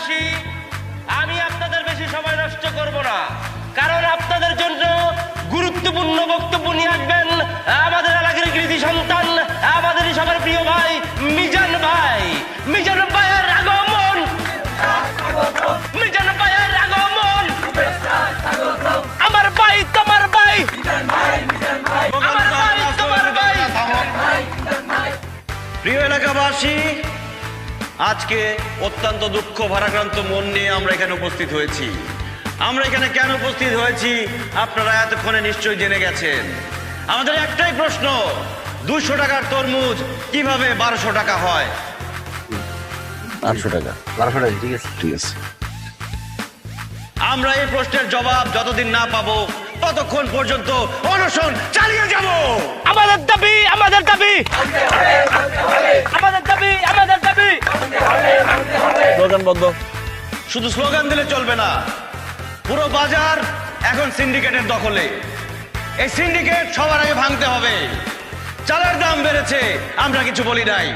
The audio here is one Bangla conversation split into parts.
এলাকাবাসী, আমি আপনাদের বেশি সময় নষ্ট করব না, কারণ আপনাদের জন্য গুরুত্বপূর্ণ বক্তব্য নিয়ে আসবেন আমাদের এলাকার কৃতি সন্তান, আমাদের সবার প্রিয় ভাই মিজান ভাই। মিজান ভাইয়ের আগমন, মিজান ভাইয়ের আগমন, আমার ভাই তোমার ভাই, আমার ভাই তোমার ভাই। প্রিয় এলাকাবাসী, আজকে অত্যন্ত দুঃখ ভারাক্রান্ত মন নিয়ে আমরা এখানে উপস্থিত হয়েছি। আমরা এখানে কেন উপস্থিত হয়েছি আপনারা এতক্ষণে নিশ্চয়ই জেনে গেছেন। আমাদের একটাই প্রশ্ন, 200 টাকার তরমুজ কিভাবে 1200 টাকা হয়? 1200 টাকা, 1200 টাকা, ঠিক আছে, ঠিক আছে। আমরা এই প্রশ্নের জবাব যতদিন না পাবো ততক্ষণ পর্যন্ত অনশন চালিয়ে যাব। আমাদের দাবি, আমাদের দাবি, আমাদের দাবি, আমাদের দাবি। স্লোগান বন্ধ। শুধু স্লোগান দিলে চলবে না, পুরো বাজার এখন সিন্ডিকেটের দখলে। এই সিন্ডিকেট সবার আগে ভাঙতে হবে। চালের দাম বেড়েছে, আমরা কিছু বলি নাই।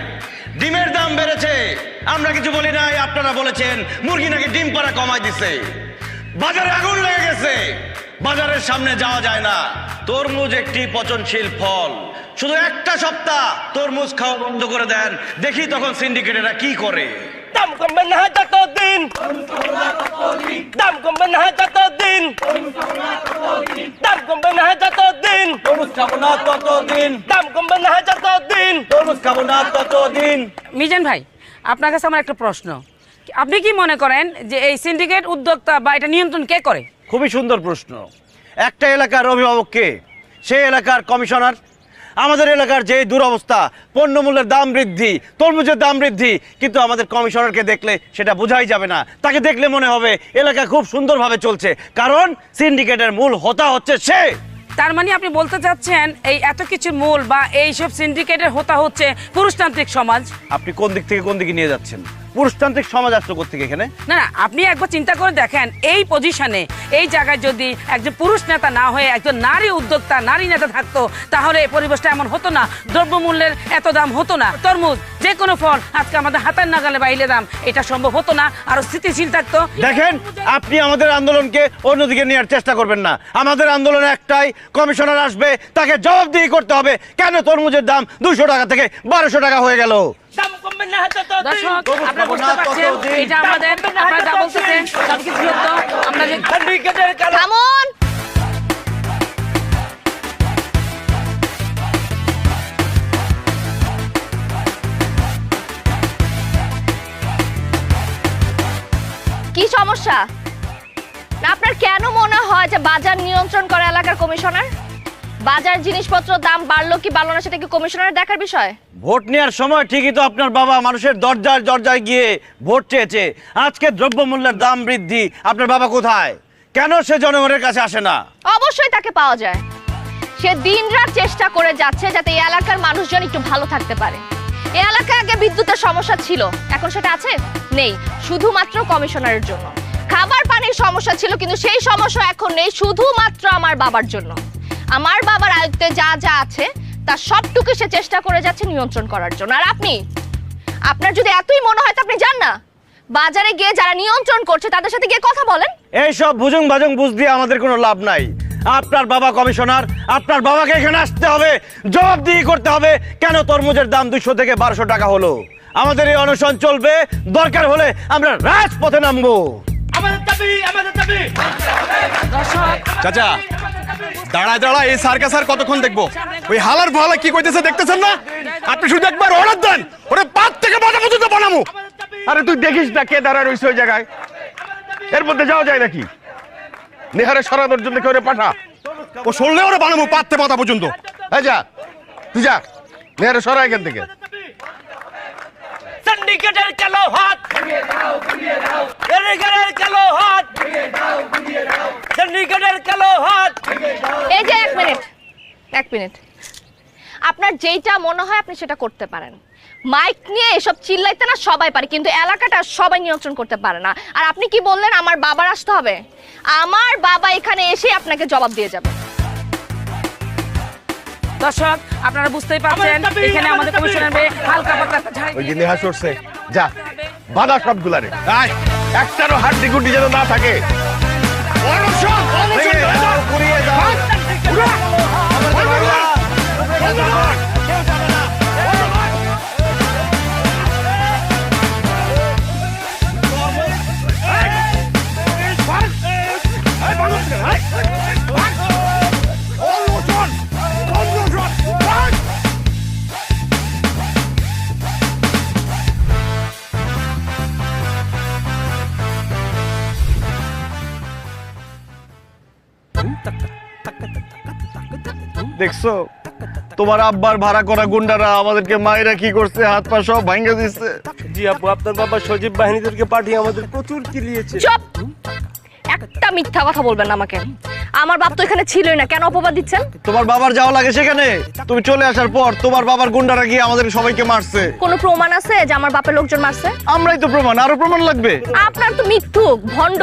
ডিমের দাম বেড়েছে, আমরা কিছু বলি নাই। আপনারা বলেছেন মুরগি নাকি ডিম পাড়া কমাই দিছে। বাজারে আগুন লেগে গেছে, বাজারের সামনে যাওয়া যায় না। তরমুজ একটি পচনশীল ফল, শুধু একটা সপ্তাহ তরমুজ খাওয়া বন্ধ করে দেন, দেখি তখন সিন্ডিকেটেরা কি করে। দাম কমবে না যতদিন, দাম কমবে না যতদিন, দাম কমবে না যতদিন, তরমুজ খাবো না ততদিন, দাম কমবে না যতদিন, তরমুজ খাবো না ততদিন। মিজান ভাই, আপনার কাছে আমার একটা প্রশ্ন, আপনি কি মনে করেন যে এই সিন্ডিকেট উদ্যোক্তা বা এটা নিয়ন্ত্রণ কে করে? খুবই সুন্দর প্রশ্ন। একটা এলাকার অভিভাবককে, সেই এলাকার কমিশনার। আমাদের এলাকার যে দুরবস্থা, পণ্যমূল্যের দাম বৃদ্ধি, তরমুজের দাম বৃদ্ধি, কিন্তু আমাদের কমিশনারকে দেখলে সেটা বোঝাই যাবে না। তাকে দেখলে মনে হবে এলাকা খুব সুন্দরভাবে চলছে, কারণ সিন্ডিকেটের মূল হোতা হচ্ছে সে। তার মানে আপনি বলতে চাচ্ছেন এই এত কিছুর মূল বা এইসব সিন্ডিকেটের হোতা হচ্ছে পুরুষতান্ত্রিক সমাজ? আপনি কোন দিক থেকে কোন দিকে নিয়ে যাচ্ছেন? পুরুষতান্ত্রিক সমাজ আসলো কোত্থেকে এখানে? না না, আপনি একবার চিন্তা করে দেখেন, এই পজিশনে, এই জায়গায় যদি একজন পুরুষ নেতা না হয়ে একজন নারী উদ্যোক্তা, নারী নেতা থাকতো, তাহলে এই পরিবেশটা এমন হতো না, দ্রব্যমূল্যের এত দাম হতো না, তরমুজ যে কোনো ফল আজকে আমাদের হাতের নাগালে বাইরে দাম, এটা সম্ভব হতো না, আরো স্থিতিশীল থাকতো। দেখেন, আপনি আমাদের আন্দোলনকে অন্যদিকে নেওয়ার চেষ্টা করবেন না। আমাদের আন্দোলন একটাই, কমিশনার আসবে, তাকে জবাবদিহি করতে হবে কেন তরমুজের দাম 200 টাকা থেকে 1200 টাকা হয়ে গেল। দাম কমবে না যতদিন। দর্শক, আপনারা বুঝতে পারছেন এটা আমাদের, আপনারা যা বলতেছেন সবকিছু সত্য। আমরা যে সিন্ডিকেটের কারণে থামুন। কি সমস্যা? না আপনার কেন মনে হয় যে বাজার নিয়ন্ত্রণ করে এলাকার কমিশনার? বাজার জিনিসপত্র দাম বাড়লো কি বাড়লো না সেটা কি কমিশনারের দেখার বিষয়? ভোট নেওয়ার সময় ঠিকই তো আপনার বাবা মানুষের দরজায় দরজায় গিয়ে ভোট চেয়েছে। আজকে দ্রব্যমূল্যের দাম বৃদ্ধি, আপনার বাবা কোথায়? কেন সে জনগণের কাছে আসে না? অবশ্যই তাকে পাওয়া যায়। সে দিনরাত চেষ্টা করে যাচ্ছে যাতে এই এলাকার মানুষজন একটু ভালো থাকতে পারে। এই এলাকায় আগে বিদ্যুতের সমস্যা ছিল, এখন সেটা আছে? নেই, শুধুমাত্র কমিশনারের জন্য। খাবার পানির সমস্যা ছিল, কিন্তু সেই সমস্যা এখন নেই, শুধুমাত্র আমার বাবার জন্য। আমার বাবার আয়ত্তে যা যা আছে তার সবটুকু সে চেষ্টা করে যাচ্ছে নিয়ন্ত্রণ করার জন্য। আর আপনি, আপনার যদি এতই মনে হয় তো আপনি যান না, বাজারে গিয়ে যারা নিয়ন্ত্রণ করছে তাদের সাথে গিয়ে কথা বলেন। এইসব ভুজুং ভাজুং বুঝ দিয়ে আমাদের কোনো লাভ নাই। আপনার বাবা কমিশনার, আপনার বাবাকে এখানে আসতে হবে, জবাবদিহি করতে হবে কেন তরমুজের দাম 200 থেকে 1200 টাকা হলো। আমাদের এই অনশন চলবে, দরকার হলে আমরা রাজপথে নামবো। আমাদের দাবি, আমাদের দাবি। চাচা, দাঁড়ায় দাঁড়ায় এই সার্কাস আর কতক্ষণ দেখবো? ওই হালার ভালা কি কইতেছে দেখতেছেন না? আপনি শুধু একবার অর্ডার দেন, ওরে পাত থেকে মাথা পর্যন্ত বানামু। আরে তুই দেখিস না কে দাঁড়ায় রইছে ওই জায়গায়, এর মধ্যে যাওয়া যায় নাকি? নেহারে সরানোর জন্য কেউ পাঠা, ও সরলে ওরে বানামু পাত থেকে মাথা পর্যন্ত। এই যা, তুই যা, নেহারে সরা এখান থেকে। সিন্ডিকেটের কালো হাত ভেঙে দাও, ভেঙে দাও, সিন্ডিকেটের কালো হাত ভেঙে দাও, ভেঙে দাও, সিন্ডিকেটের কালো হাত ভেঙে দাও। এই যে এক মিনিট, আপনার যেইটা মনে হয় আপনি সেটা করতে পারেন। মাইক নিয়ে এসব চিল্লাইতে না সবাই পারে, কিন্তু এলাকাটা সবাই নিয়ন্ত্রণ করতে পারে না। আর আপনি কি বললেন আমার বাবার আসতে হবে? আমার বাবা এখানে এসে আপনাকে জবাব দিয়ে যাবে। দর্শক, আপনারা বুঝতেই পারছেন এখানে আমাদের কমিশনার হালকা পাতলা ওই যে নেহা সরছে, যা বাধা সবগুলারে। আয় একটারও হাড্ডি গুড্ডি যেন না থাকে। অনশন, অনশন ধরে দাও। পুড়িয়ে দাও। দেখছো তোমার আব্বার ভাড়া করা গুন্ডারা আমাদেরকে মায়েরা কি করছে, হাত পা সব ভাঙে দিচ্ছে। জি আব্বু, আপনার বাবা সজীব বাহিনীদেরকে পাঠিয়ে আমাদের প্রচুর কিলিয়েছে। চুপ! একটা মিথ্যা কথা বলবেন না আমাকে। আমার বাপ তো এখানে ছিলই না, কেন অপবাদ দিচ্ছেন? তোমার বাবার যাওয়া লাগে সেখানে? তুমি চলে আসার পর তোমার বাবার গুন্ডারা গিয়ে আমাদের সবাইকে মারছে। কোনো প্রমাণ আছে যে আমার বাপের লোকজন মারছে? আমরাই তো প্রমাণ, আরো প্রমাণ লাগবে? আপনার তো মিথ্যুক, ভণ্ড।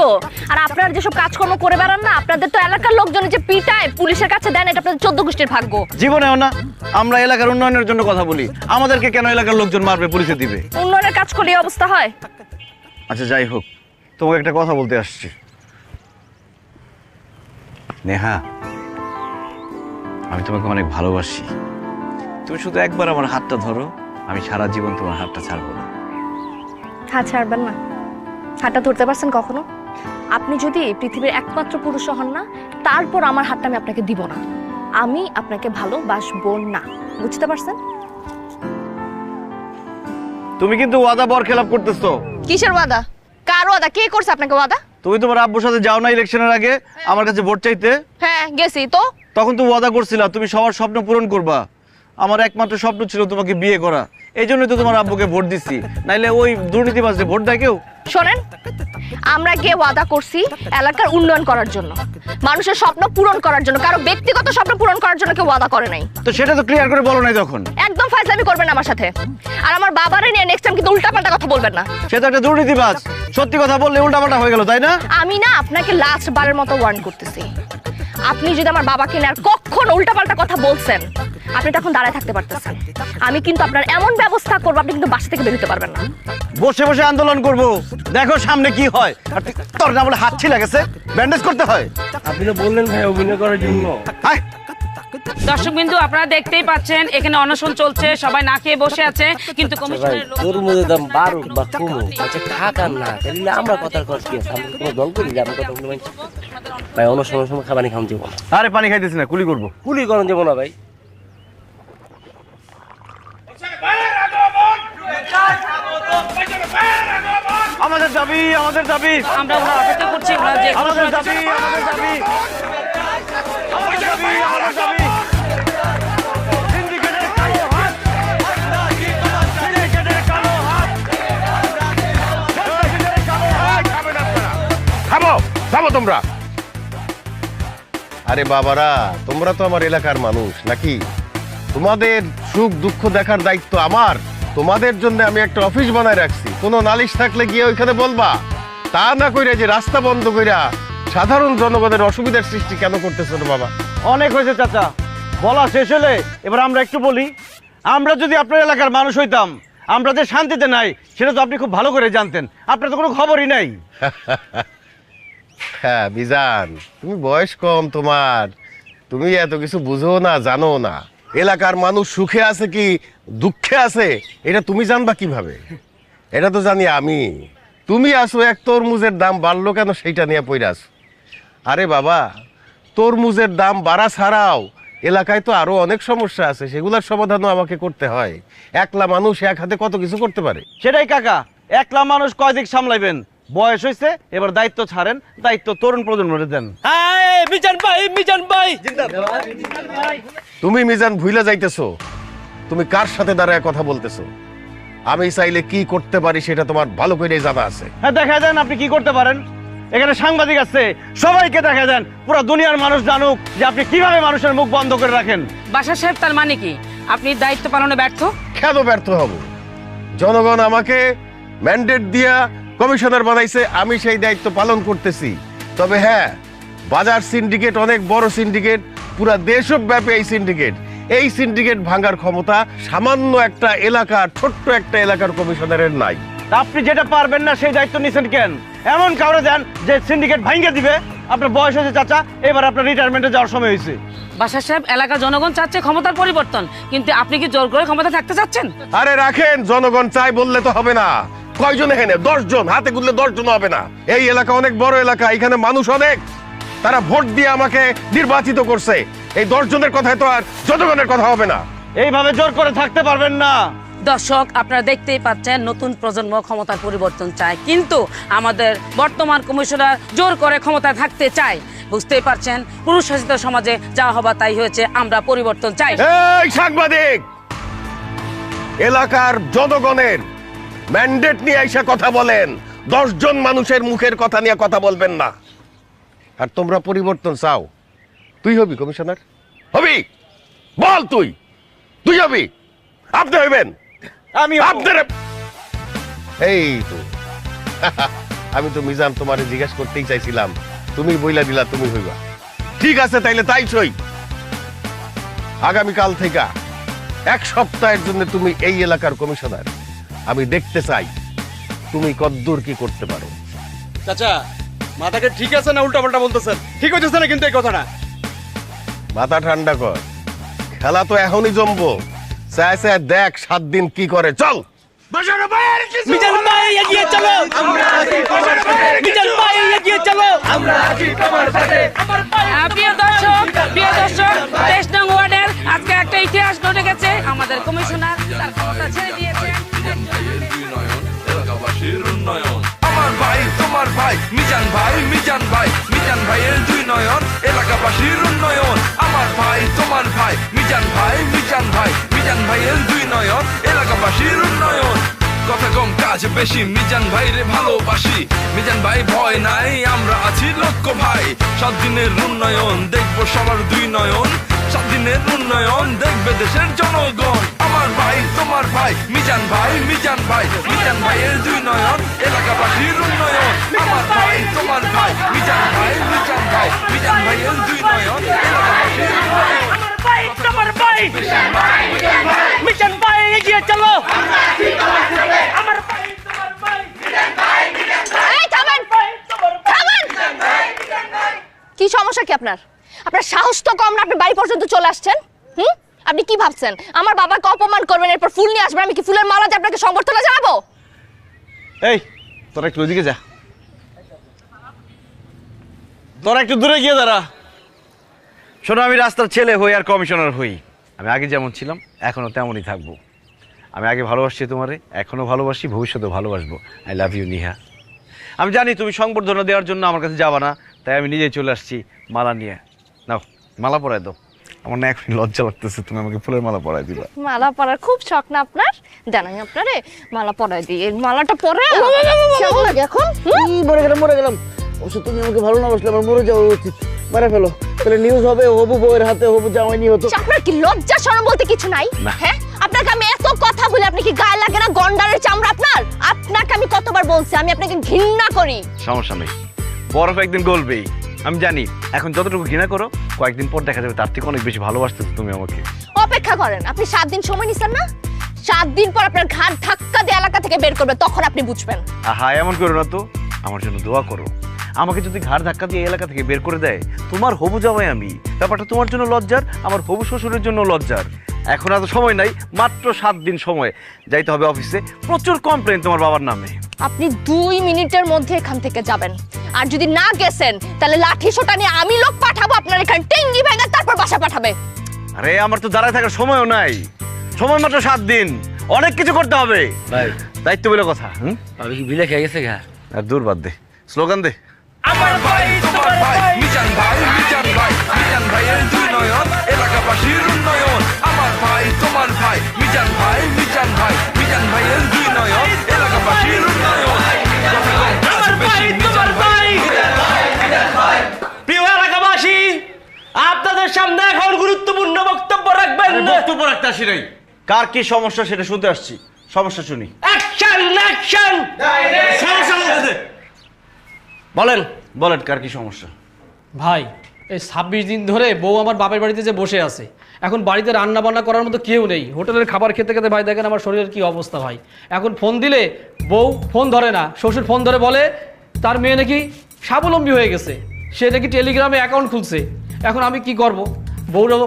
আর আপনার যেসব কাজকর্ম করে বেড়ান না, আপনাদের তো এলাকার লোকজন যে পিটায় পুলিশের কাছে দেন, এটা আপনাদের 14 গোষ্ঠীর ভাগ্য। জীবনেও না। আমরা এলাকার উন্নয়নের জন্য কথা বলি, আমাদেরকে কেন এলাকার লোকজন মারবে, পুলিশে দিবে? উন্নয়নের কাজ করলে এই অবস্থা হয়? আচ্ছা যাই হোক, তোমাকে একটা কথা বলতে আসছি। নেহা, আমি তোমাকে অনেক ভালোবাসি। তুমি শুধু একবার আমার হাতটা ধরো, আমি সারা জীবন তোমার হাতটা ছাড়বো না। হাত ছাড়বেন না? হাতটা ধরতে পারছেন কখনো? আপনি যদি পৃথিবীর একমাত্র পুরুষ হন না, তারপর আমার হাতটা আমি আপনাকে দিব না। আমি আপনাকে ভালোবাসবো না, বুঝতে পারছেন? তুমি কিন্তু ওয়াদা বরখেলাপ করতেছো। কিসের ওয়াদা? কার ওয়াদা? কে করছে আপনাকে ওয়াদা? তুমি তোমার আব্বুর সাথে যাও না ইলেকশনের আগে আমার কাছে ভোট চাইতে? হ্যাঁ গেছি তো। তখন তো ওয়াদা করছিলা তুমি সবার স্বপ্ন পূরণ করবা। আমার একমাত্র স্বপ্ন ছিল তোমাকে বিয়ে করা, এই জন্যই তো তোমার আব্বুকে ভোট দিচ্ছি, নাইলে ওই দুর্নীতিবাজে ভোট দেয় কেউ? শোনেন, আমরা গিয়ে ওয়াদা করছি এলাকার উন্নয়ন করার জন্য, মানুষের স্বপ্ন পূরণ করার জন্য, কারো ব্যক্তিগত স্বপ্ন পূরণ করার জন্য কেউ ওয়াদা করে নাই। তো সেটা তো ক্লিয়ার করে বলো নাই তখন। একদম ফাজলামি করবেন না আমার সাথে। আর আমার বাবারে নিয়ে নেক্সট টাইম কিন্তু উল্টাপাল্টা কথা বলবেন না। সে তো একটা দুর্নীতিবাজ, সত্যি কথা বললে উল্টাপাল্টা হয়ে গেল, তাই না? আমি না আপনাকে লাস্ট বারের মতো ওয়ার্ন করতেছি, আপনি যদি আমার বাবাকে নিয়ে আর কখনো উল্টাপাল্টা কথা বলছেন, আপনি তখন দাঁড়ায় থাকতে পারতেছেন। আমি কিন্তু আপনার এমন ব্যবস্থা করবো, আপনি কিন্তু বাসা থেকে বেরোতে পারবেন না। বসে বসে আন্দোলন করব, দেখো সামনে কি হয়। আর তোর না বলে হাত ছিলা গেছে, ব্যান্ডেজ করতে হয়। আপনি তো বললেন ভাই অভিনয় করার জন্য। আয় দর্শক বিন্দু, আপনারা দেখতেই পাচ্ছেন এখানে অনশন চলছে, সবাই না খেয়ে বসে আছে, কিন্তু কমিশনের লোক তরমুজের দাম বাড়ুক বা কমুক, আচ্ছা খাক আর না তাহলে আমরা কথার কথা কি আছে? আমরা কোনো দল করি, আমরা কথা বলি ভাই। অন্য সময় সময় খাবারই খাম যাবো না, আরে পানি খাইতেছি না, কুলি করবো। কুলি করেন যাবো না ভাই। আমাদের দাবি, আমাদের দাবি, আমরা ওরা অপেক্ষা করছি, ওরা যে আমাদের দাবি, আমাদের দাবি, আমাদের দাবি, আমাদের দাবি। সিন্ডিকেটের কালো হাত, সিন্ডিকেটের কালো হাত, সিন্ডিকেটের কালো হাত। থামো, থামো তোমরা। আরে বাবারা, তোমরা তো আমার এলাকার মানুষ নাকি? তোমাদের সুখ দুঃখ দেখার দায়িত্ব আমার। তোমাদের জন্য আমি একটা অফিস বানায় রাখছি, কোনো নালিশ থাকলে গিয়ে ওইখানে বলবা। তা না কইরা যে রাস্তা বন্ধ কইরা সাধারণ জনগণের অসুবিধার সৃষ্টি কেন করতেছো রে বাবা? অনেক হয়েছে চাচা, বলা শেষ হলে এবার আমরা একটু বলি। আমরা যদি আপনার এলাকার মানুষ হইতাম, আমরা যে শান্তিতে নাই সেটা তো আপনি খুব ভালো করে জানতেন। আপনার তো কোনো খবরই নাই। হ্যাঁ বিজান, তুমি বয়স কম তোমার, তুমি এত কিছু বুঝো না, জানো না। এলাকার মানুষ সুখে আছে কি দুঃখে আছে এটা তুমি জানবা কিভাবে? এটা তো জানি আমি। তুমি আসো এক তরমুজের দাম বাড়লো কেন সেইটা নিয়ে পইরা আসো। আরে বাবা, তরমুজের দাম বাড়া ছাড়াও এলাকায় তো আরো অনেক সমস্যা আছে, সেগুলোর সমাধানও আমাকে করতে হয়। একলা মানুষ এক হাতে কত কিছু করতে পারে। সেটাই কাকা, একলা মানুষ কয় দিক সামলাইবেন? বয়স হয়েছে, এবার দায়িত্ব ছাড়েন, দায়িত্ব তরুণ প্রজন্মরে দেন। মিজান ভাই, মিজান ভাই। তুমি মিজান ভুইলা যাইতেছো, তুমি কার সাথে দাঁড়ায় কথা বলতেছো? আমি চাইলে কি করতে পারি সেটা তোমার ভালো করে জানা আছে। হ্যাঁ দেখা দেন আপনি কি করতে পারেন। এখানে সাংবাদিক আছে, সবাইকে দেখা দেন, পুরো দুনিয়ার মানুষ জানুক যে আপনি কিভাবে মানুষের মুখ বন্ধ করে রাখেন। বাসার সাহেব, তার মানে কি আপনি দায়িত্ব পালনে ব্যর্থ? কেন ব্যর্থ হব? জনগণ আমাকে ম্যান্ডেট দিয়া কমিশনার বানাইছে, আমি সেই দায়িত্ব পালন করতেছি। তবে হ্যাঁ, বাজার সিন্ডিকেট অনেক বড় সিন্ডিকেট, পুরা দেশব্যাপী এই সিন্ডিকেট। এই সিন্ডিকেট ভাঙার ক্ষমতা সামান্য একটা এলাকার, ছোট্ট একটা এলাকার কমিশনারের নাই। তা আপনি যেটা পারবেন না সেই দায়িত্ব নিছেন কেন? এমন কাউরে দেন যে সিন্ডিকেট ভাঙিয়ে দিবে। আপনার বয়স হয়েছে চাচা, এবার আপনার রিটায়ারমেন্টে যাওয়ার সময় হয়েছে। বাসার সাহেব, এলাকার জনগণ চাচ্ছে ক্ষমতার পরিবর্তন, কিন্তু আপনি কি জোর করে ক্ষমতা থাকতে চাচ্ছেন? আরে রাখেন, জনগণ চাই বললে তো হবে না। কয়জন এখানে? 10 জন, হাতে গুনলে 10 জন হবে না। এই এলাকা অনেক বড় এলাকা, এখানে মানুষ অনেক, তারা ভোট দিয়ে আমাকে নির্বাচিত করছে। এই 10 জনের কথায় তো আর জনগণের কথা হবে না। এইভাবে জোর করে থাকতে পারবেন না। দর্শক, আপনারা দেখতেই পাচ্ছেন নতুন প্রজন্ম ক্ষমতার পরিবর্তন চায়, কিন্তু আমাদের বর্তমান কমিশনার জোর করে ক্ষমতায় থাকতে চায়। বুঝতেই পারছেন, পুরুষ শাসিত সমাজে যা হবার তাই হয়েছে। আমরা পরিবর্তন চাই। এই সাংবাদিক, এলাকার জনগণের ম্যান্ডেট নিয়ে এসে কথা বলেন, 10 জন মানুষের মুখের কথা নিয়ে কথা বলবেন না। আর তোমরা পরিবর্তন চাও? তুই হবি কমিশনার? হবি? বল, তুই হবি? আপনি হইবেন? আমি আপনার এই তো আমি তো মিজান তোমারে জিজ্ঞেস করতেই চাইছিলাম, তুমি বইলা দিলা তুমি হইবা। ঠিক আছে, তাইলে তাই সই। আগামীকাল থেকে 1 সপ্তাহের জন্য তুমি এই এলাকার কমিশনার। আমি দেখতে চাই তুমি কদ্দূর কি করতে পারো। চাচা, মাথাকে ঠিক আছে না উল্টাপাল্টা বলতেছেন? ঠিক হচ্ছে না কিন্তু এই কথাটা। মাথা ঠান্ডা কর, খেলা তো এখনই জমবো। চায় চায় দেখ 7 দিন কি করে। চল মিজান ভাই এগিয়ে চলো, মিজান ভাই এগিয়ে চলো। প্রিয় দর্শক, 23 নং ওয়ার্ডের আজকে একটা ইতিহাস ঘটে গেছে। আমাদের কমিশনার তার ক্ষমতা ছেড়ে দিয়েছে। আমার ভাই তোমার ভাই মিজান ভাই, মিজান ভাই, মিজান ভাইয়ের 2 নয়ন এলাকাবাসীর উন্নয়ন। আমার ভাই তোমার ভাই মিজান ভাই, মিজান ভাই, মিজান ভাইয়ের 2 নয়ন এলাকাবাসীর উন্নয়ন। কথা কম কাজ বেশি, মিজান ভাই রে ভালোবাসি। মিজান ভাই ভয় নাই, আমরা আছি লক্ষ্য ভাই। 7 দিনের উন্নয়ন দেখবো সবার 2 নয়ন। 7 দিনের উন্নয়ন দেখবে দেশের জনগণ। আমার ভাই তোমার ভাই মিজান ভাই, মিজান ভাই, মিজান ভাইয়ের 2 নয়ন এলাকাবাসীর উন্নয়ন। আমার ভাই তোমার ভাই মিজান ভাই, মিজান ভাই, মিজান ভাইয়ের 2 নয়ন এলাকাবাসীর উন্নয়ন। তোমার ভাই মিজান ভাই এগিয়ে চলো। আমার ভাই তোমার ভাই মিজান ভাই, মিজান ভাই। এই থামেন, থামেন। কি সমস্যা কি আপনার? আপনার সাহস তো কম না, আপনি বাড়ি পর্যন্ত চলে আসছেন। আপনি কি ভাবছেন আমার বাবাকে অপমান করবেন, এরপর ফুল নিয়ে আসবেন? আমি কি ফুলের মালা দিয়ে আপনাকে সংবর্ধনা জানাবো? এই তোরা একটু ওইদিকে যা, তোরা একটু দূরে গিয়ে দাঁড়া। শোনো, আমি রাস্তার ছেলে হই আর কমিশনার হই। আমি আগে যেমন ছিলাম এখনো তেমনই থাকবো। আমি আগে ভালোবাসছি তোমারে, এখনো ভালোবাসি, ভবিষ্যতেও ভালোবাসবো। I love you Niha. আমি জানি তুমি সংবর্ধনা দেওয়ার জন্য আমার কাছে যাবা না, তাই আমি নিজেই চলে আসছি মালা নিয়ে। নাও, মালা পরাই দাও। আমার না এখন লজ্জা লাগতেছে, তুমি আমাকে ফুলের মালা পরাই দিবা। মালা পরার খুব শখ না আপনার? জানাই আপনারে মালা পরাই দিই। এই মালাটা পরে কেমন লাগে এখন? মরে গেলাম। অবশ্য তুমি আমাকে ভালো না বাসলে আমার মরে যাওয়া উচিত। মেরে ফেলো, তাহলে নিউজ হবে হবু বউয়ের হাতে হবু জামাই নিয়ে হতো। আপনার কি লজ্জা শরম বলতে কিছু নাই? হ্যাঁ, আপনাকে আমি এত কথা বলি, আপনি কি গায়ে লাগে না? গন্ডারের চামড়া আপনার। আপনাকে আমি কতবার বলছি আমি আপনাকে ঘৃণা করি। সমস্যা নেই, বরফ একদিন গলবেই। আমি জানি এখন যতটুকু ঘৃণা করো, কয়েকদিন পর দেখা যাবে তার থেকে অনেক বেশি ভালোবাসতেছো তুমি আমাকে। অপেক্ষা করেন, আপনি 7 দিন সময় নিছেন না? 7 দিন পর আপনার ঘাট ধাক্কা দিয়ে এলাকা থেকে বের করবে, তখন আপনি বুঝবেন। আহা, এমন করো না তো, আমার জন্য দোয়া করো। আমাকে যদি ঘাড় ধাক্কা দিয়ে এলাকা থেকে বের করে দেয়, তোমার হবু জামাই আমি, ব্যাপারটা তোমার জন্য লজ্জার, আমার হবু শ্বশুরের জন্য লজ্জার। এখন এত সময় নাই, মাত্র 7 দিন সময়, যাইতে হবে অফিসে। প্রচুর কমপ্লেন তোমার বাবার নামে। আপনি 2 মিনিটের মধ্যে এখান থেকে যাবেন, আর যদি না গেছেন তাহলে লাঠি সোটা নিয়ে আমি লোক পাঠাবো আপনার এখানে, টেঙ্গি ভেঙে তারপর বাসা পাঠাবে। আরে আমার তো দাঁড়ায় থাকার সময়ও নাই, সময় মাত্র 7 দিন, অনেক কিছু করতে হবে ভাই, দায়িত্ব বলে কথা। আমি কি বিলে খেয়ে গেছে গা? আর দূর বাদ দে, স্লোগান দে। আমার ভাই তোমার ভাই মিজান ভাই, মিজান ভাই, মিজান ভাইয়ের 2 নয়ন এলাকাবাসীর উন্নয়ন। আমার ভাই তোমার ভাই মিজান ভাই, মিজান ভাই, মিজান ভাইয়ের 2 নয়ন এলাকাবাসীর উন্নয়ন। আমার ভাই তোমার ভাই। প্রিয় এলাকাবাসী, আপনাদের সামনে এখন গুরুত্বপূর্ণ বক্তব্য রাখবেন। বক্তব্য রাখতে আসি নাই, কার কি সমস্যা সেটা শুনতে আসছি। সমস্যা শুনি। Action, action. বলেন বলেন, কার কি সমস্যা? ভাই, এই 26 দিন ধরে বউ আমার বাপের বাড়িতে যে বসে আছে, এখন বাড়িতে রান্না বান্না করার মতো কেউ নেই, হোটেলের খাবার খেতে খেতে ভাই দেখেন আমার শরীরের কি অবস্থা ভাই। এখন ফোন দিলে বউ ফোন ধরে না, শ্বশুর ফোন ধরে বলে তার মেয়ে নাকি স্বাবলম্বী হয়ে গেছে, সে নাকি টেলিগ্রামে অ্যাকাউন্ট খুলছে। এখন আমি কি করব?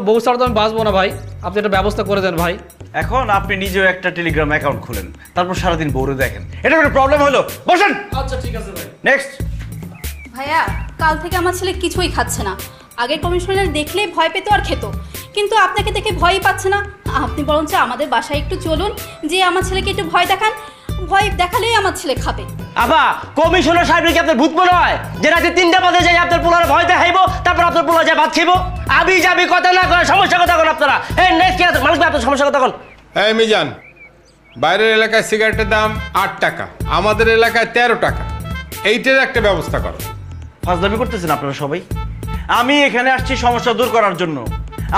বউ ছাড়া তো আমি বাঁচবো না ভাই, আপনি একটা ব্যবস্থা করে দেন ভাই। এখন আপনি নিজেও একটা টেলিগ্রাম অ্যাকাউন্ট খুলেন, তারপর সারাদিন বউরে দেখেন, এটা কোনো প্রবলেম হলো? বসেন। আচ্ছা ঠিক আছে ভাই। নেক্সট। ভাইয়া কাল থেকে আমার ছেলে কিছুই খাচ্ছে না। আগের কমিশনার দেখলেই ভয় পেত আর খেত, কিন্তু আপনাকে দেখে ভয়ই পাচ্ছে না। আপনি বরঞ্চ আমাদের বাসায় একটু চলুন, যে আমার ছেলেকে একটু ভয় দেখান, ভয় দেখালেই আমার ছেলে খাবে। আবা কমিশনার সাহেব কি আপনার ভূত মনে হয় যে রাতে 3টা বাজে যাই আপনার পোলার ভয় দেখাইব, তারপর আপনার পোলা যায় ভাত খাইব? আবি যাবি কথা না করে সমস্যা কথা কোন আপনারা। এই নেক্সট কি আছে মালিক ভাই, আপনার সমস্যা কথা কোন? এই মিজান, বাইরের এলাকায় সিগারেটের দাম 8 টাকা, আমাদের এলাকায় 13 টাকা, এইটার একটা ব্যবস্থা করো। ফাজলামি করতেছেন আপনারা সবাই। আমি এখানে আসছি সমস্যা দূর করার জন্য।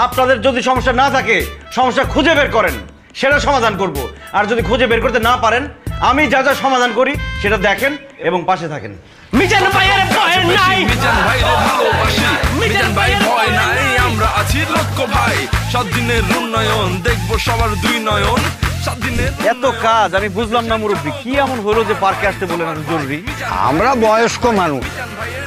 আপনাদের যদি সমস্যা না থাকে, সমস্যা খুঁজে বের করেন, সেটা সমাধান করব। আর যদি খুঁজে বের করতে না পারেন, আমি যা যা সমাধান করি সেটা দেখেন এবং পাশে থাকেন। মিজান ভাইয়ের ভয় নাই, মিজান ভাইরে ভালোবাসি, মিজান ভাই ভয় নাই, আমরা আছি লক্ষ্য ভাই, 7 দিনের উন্নয়ন দেখবো সবার 2 নয়ন। 7 দিনের এত কাজ আমি বুঝলাম না মুরব্বী, কি এমন হলো যে পার্কে আসতে বলেন এত জরুরি? আমরা বয়স্ক মানুষ,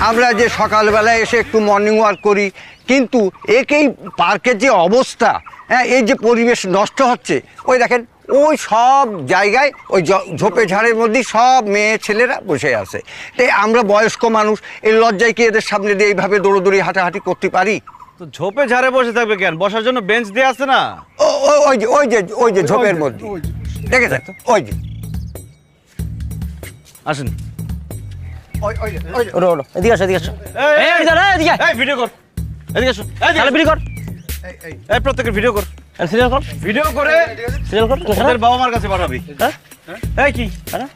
আমরা যে সকালবেলায় এসে একটু মর্নিং ওয়াক করি, কিন্তু একেই পার্কের যে অবস্থা, হ্যাঁ, এই যে পরিবেশ নষ্ট হচ্ছে, ওই দেখেন ওই সব জায়গায় ওই ঝোপে ঝাড়ের মধ্যে সব মেয়ে ছেলেরা বসে আছে। তাই আমরা বয়স্ক মানুষ, এই লজ্জায় কি এদের সামনে দিয়ে এইভাবে দৌড়োদৌড়ি হাঁটাহাঁটি করতে পারি? তো ঝোপে ঝাড়ে বসে থাকবে কেন? বসার জন্য বেঞ্চ দিয়ে আছে না? ওই যে ঝোপের মধ্যে দেখেছেন তো, ওই যে আসেন। এদিকে আসো, এদিকে আসো। এই ভিডিও কর, এদিকে আসো। ভিডিও কর, এই প্রত্যেকের ভিডিও কর, সিরিয়াল কর, ভিডিও করে সিরিয়াল কর। ওদের বাবা মার কাছে পাঠাবি। এই কি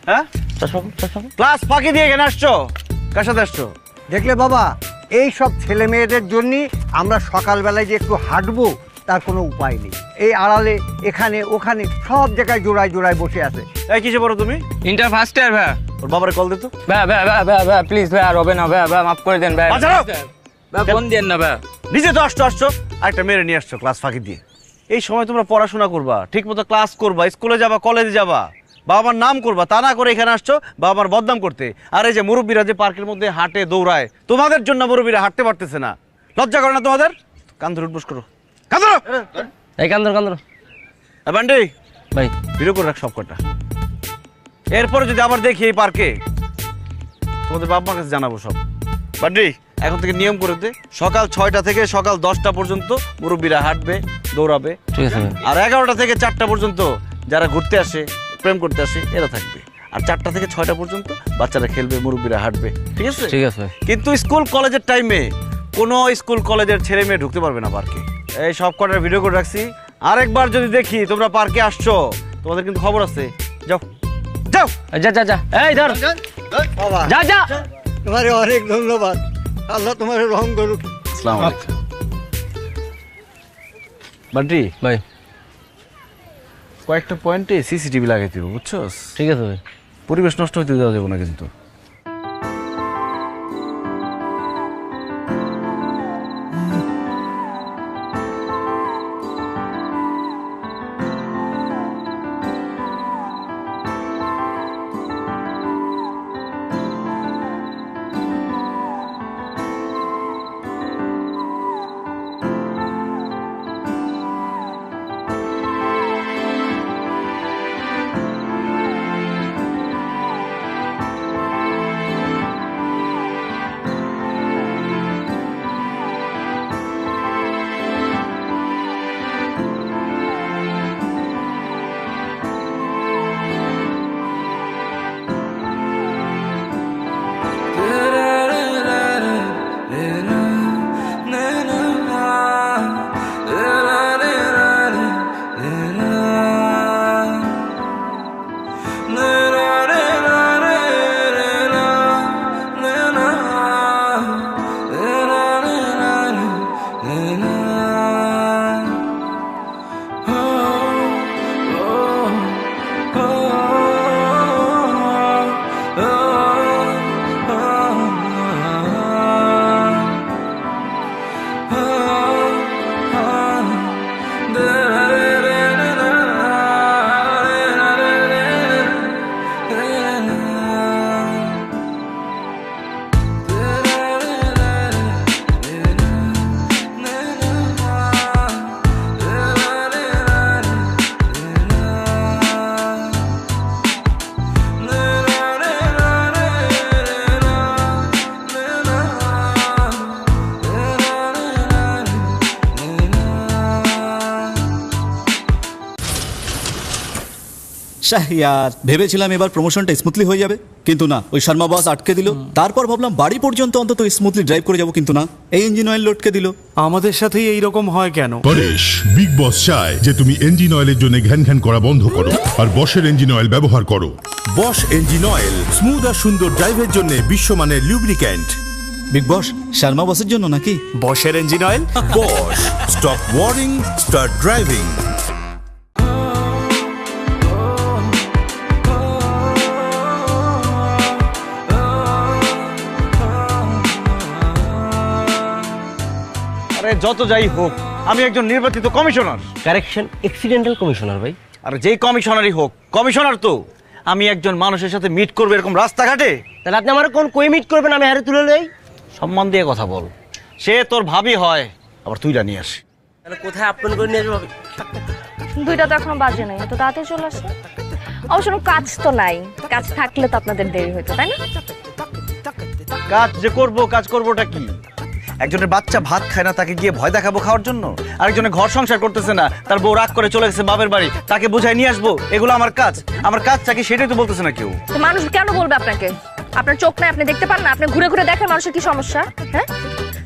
হ্যাঁ, চশমা ক্লাস ফাঁকি দিয়ে এখানে আসছো? কার সাথে আসছো? দেখলে বাবা, এই সব ছেলে মেয়েদের জন্যই আমরা সকালবেলায় যে একটু হাঁটবো তার কোনো উপায় নেই। এই আড়ালে এখানে ওখানে সব জায়গায় জোড়ায় জোড়ায় বসে আছে। এই কিসে পড়ো তুমি? ইন্টার ফার্স্ট ইয়ার ভাই। ওর বাবারে কল দে তো। ভাই ভাই ভাই ভাই ভাই প্লিজ ভাই, আর হবে না ভাই, ভাই মাফ করে দেন ভাই। বাঁচাও। ভাই ফোন দেন না ভাই। নিজে তো আসছো, আরেকটা মেরে নিয়ে আসছো ক্লাস ফাঁকি দিয়ে। এই সময় তোমরা পড়াশোনা করবা, ঠিক মতো ক্লাস করবা, স্কুলে যাবা, কলেজে যাবা, বাবা মার নাম করবা, তা না করে এখানে আসছো বাবা মার বদনাম করতে। আর এই যে মুরব্বীরা যে পার্কের মধ্যে হাঁটে দৌড়ায়, তোমাদের জন্য মুরব্বীরা হাঁটতে পারতেছে না। লজ্জা করে না তোমাদের? কান ধরে উঠবোস করো, কান ধরো। এই কান্দর বান্ডি ভাই, ভিডিও করে রাখ সব কটা। এরপরে যদি আবার দেখি এই পার্কে, তোমাদের বাবা মার কাছে জানাবো সব। বান্ডি এখন থেকে নিয়ম করে দে, সকাল 6টা থেকে সকাল 10টা পর্যন্ত মুরব্বীরা হাঁটবে, দৌড়াবে, ঠিক আছে ভাই। আর 11টা থেকে 4টা পর্যন্ত যারা ঘুরতে আসে, প্রেম করতে আসে, এরা থাকবে। আর 4টা থেকে 6টা পর্যন্ত বাচ্চারা খেলবে, মুরব্বীরা হাঁটবে, ঠিক আছে? ঠিক আছে ভাই। কিন্তু স্কুল কলেজের টাইমে কোনো স্কুল কলেজের ছেলে মেয়ে ঢুকতে পারবে না পার্কে। এই সব কটার ভিডিও করে রাখছি। আরেকবার যদি দেখি তোমরা পার্কে আসছো, তোমাদের কিন্তু খবর আছে। যাও যাও, যা যা যা, এই ধর বাবা, যা যা। তোমারে অনেক ধন্যবাদ, আল্লাহ তোমার রহম করুক। আসসালামু আলাইকুম। বান্টি ভাই, কয়েকটা পয়েন্টে সিসিটিভি লাগাই দিব, বুঝছস? ঠিক আছে ভাই। পরিবেশ নষ্ট হইতে দেওয়া যাবে না কিন্তু। শাহরিয়ার ভেবেছিলাম এবার প্রমোশনটা স্মুথলি হয়ে যাবে, কিন্তু না, ওই শর্মা বস আটকে দিল। তারপর ভাবলাম বাড়ি পর্যন্ত অন্তত স্মুথলি ড্রাইভ করে যাবো, কিন্তু না, এই ইঞ্জিন অয়েল লটকে দিল। আমাদের সাথেই এইরকম হয় কেন? পরেশ, বিগ বস চায় যে তুমি ইঞ্জিন অয়েলের জন্য ঘ্যান ঘ্যান করা বন্ধ করো আর বশের ইঞ্জিন অয়েল ব্যবহার করো। বশ ইঞ্জিন অয়েল, স্মুথ আর সুন্দর ড্রাইভের জন্য বিশ্বমানের লুব্রিক্যান্ট। বিগ বস শর্মা বসের জন্য নাকি? বশের engine oil. Bosch, stop worrying, start driving. আরে যত যাই হোক, আমি একজন নির্বাচিত কমিশনার। কারেকশন, এক্সিডেন্টাল কমিশনার ভাই। আর যেই কমিশনারই হোক, কমিশনার তো আমি একজন মানুষের সাথে মিট করবো এরকম রাস্তাঘাটে। তাহলে আপনি আমার কোন কই মিট করবেন, আমি হারে তুলে লই। সম্মান দিয়ে কথা বল। সে তোর ভাবি হয়, আবার তুইরা নিয়ে আসে। তাহলে কোথায় আপন করে নিয়ে যাবো? 2টা তো এখনো বাজে নাই, এত তাড়াতাড়ি চলে আসে। অবশ্য কোনো কাজ তো নাই, কাজ থাকলে তো আপনাদের দেরি হতো, তাই না? কাজ যে করবো, কাজ করবোটা কি? একজনের বাচ্চা ভাত খায় না, তাকে গিয়ে ভয় দেখাবো খাওয়ার জন্য? আরেকজনের ঘর সংসার করতেছে না, তার বউ রাগ করে চলে গেছে বাপের বাড়ি, তাকে বুঝাই নিয়ে আসবো, এগুলো আমার কাজ? আমার কাজটা কি সেটাই তো বলতেছে না কেউ। তো মানুষ কেন বলবে আপনাকে? আপনার চোখ নাই, আপনি দেখতে পান না? আপনি ঘুরে ঘুরে দেখেন মানুষের কি সমস্যা। হ্যাঁ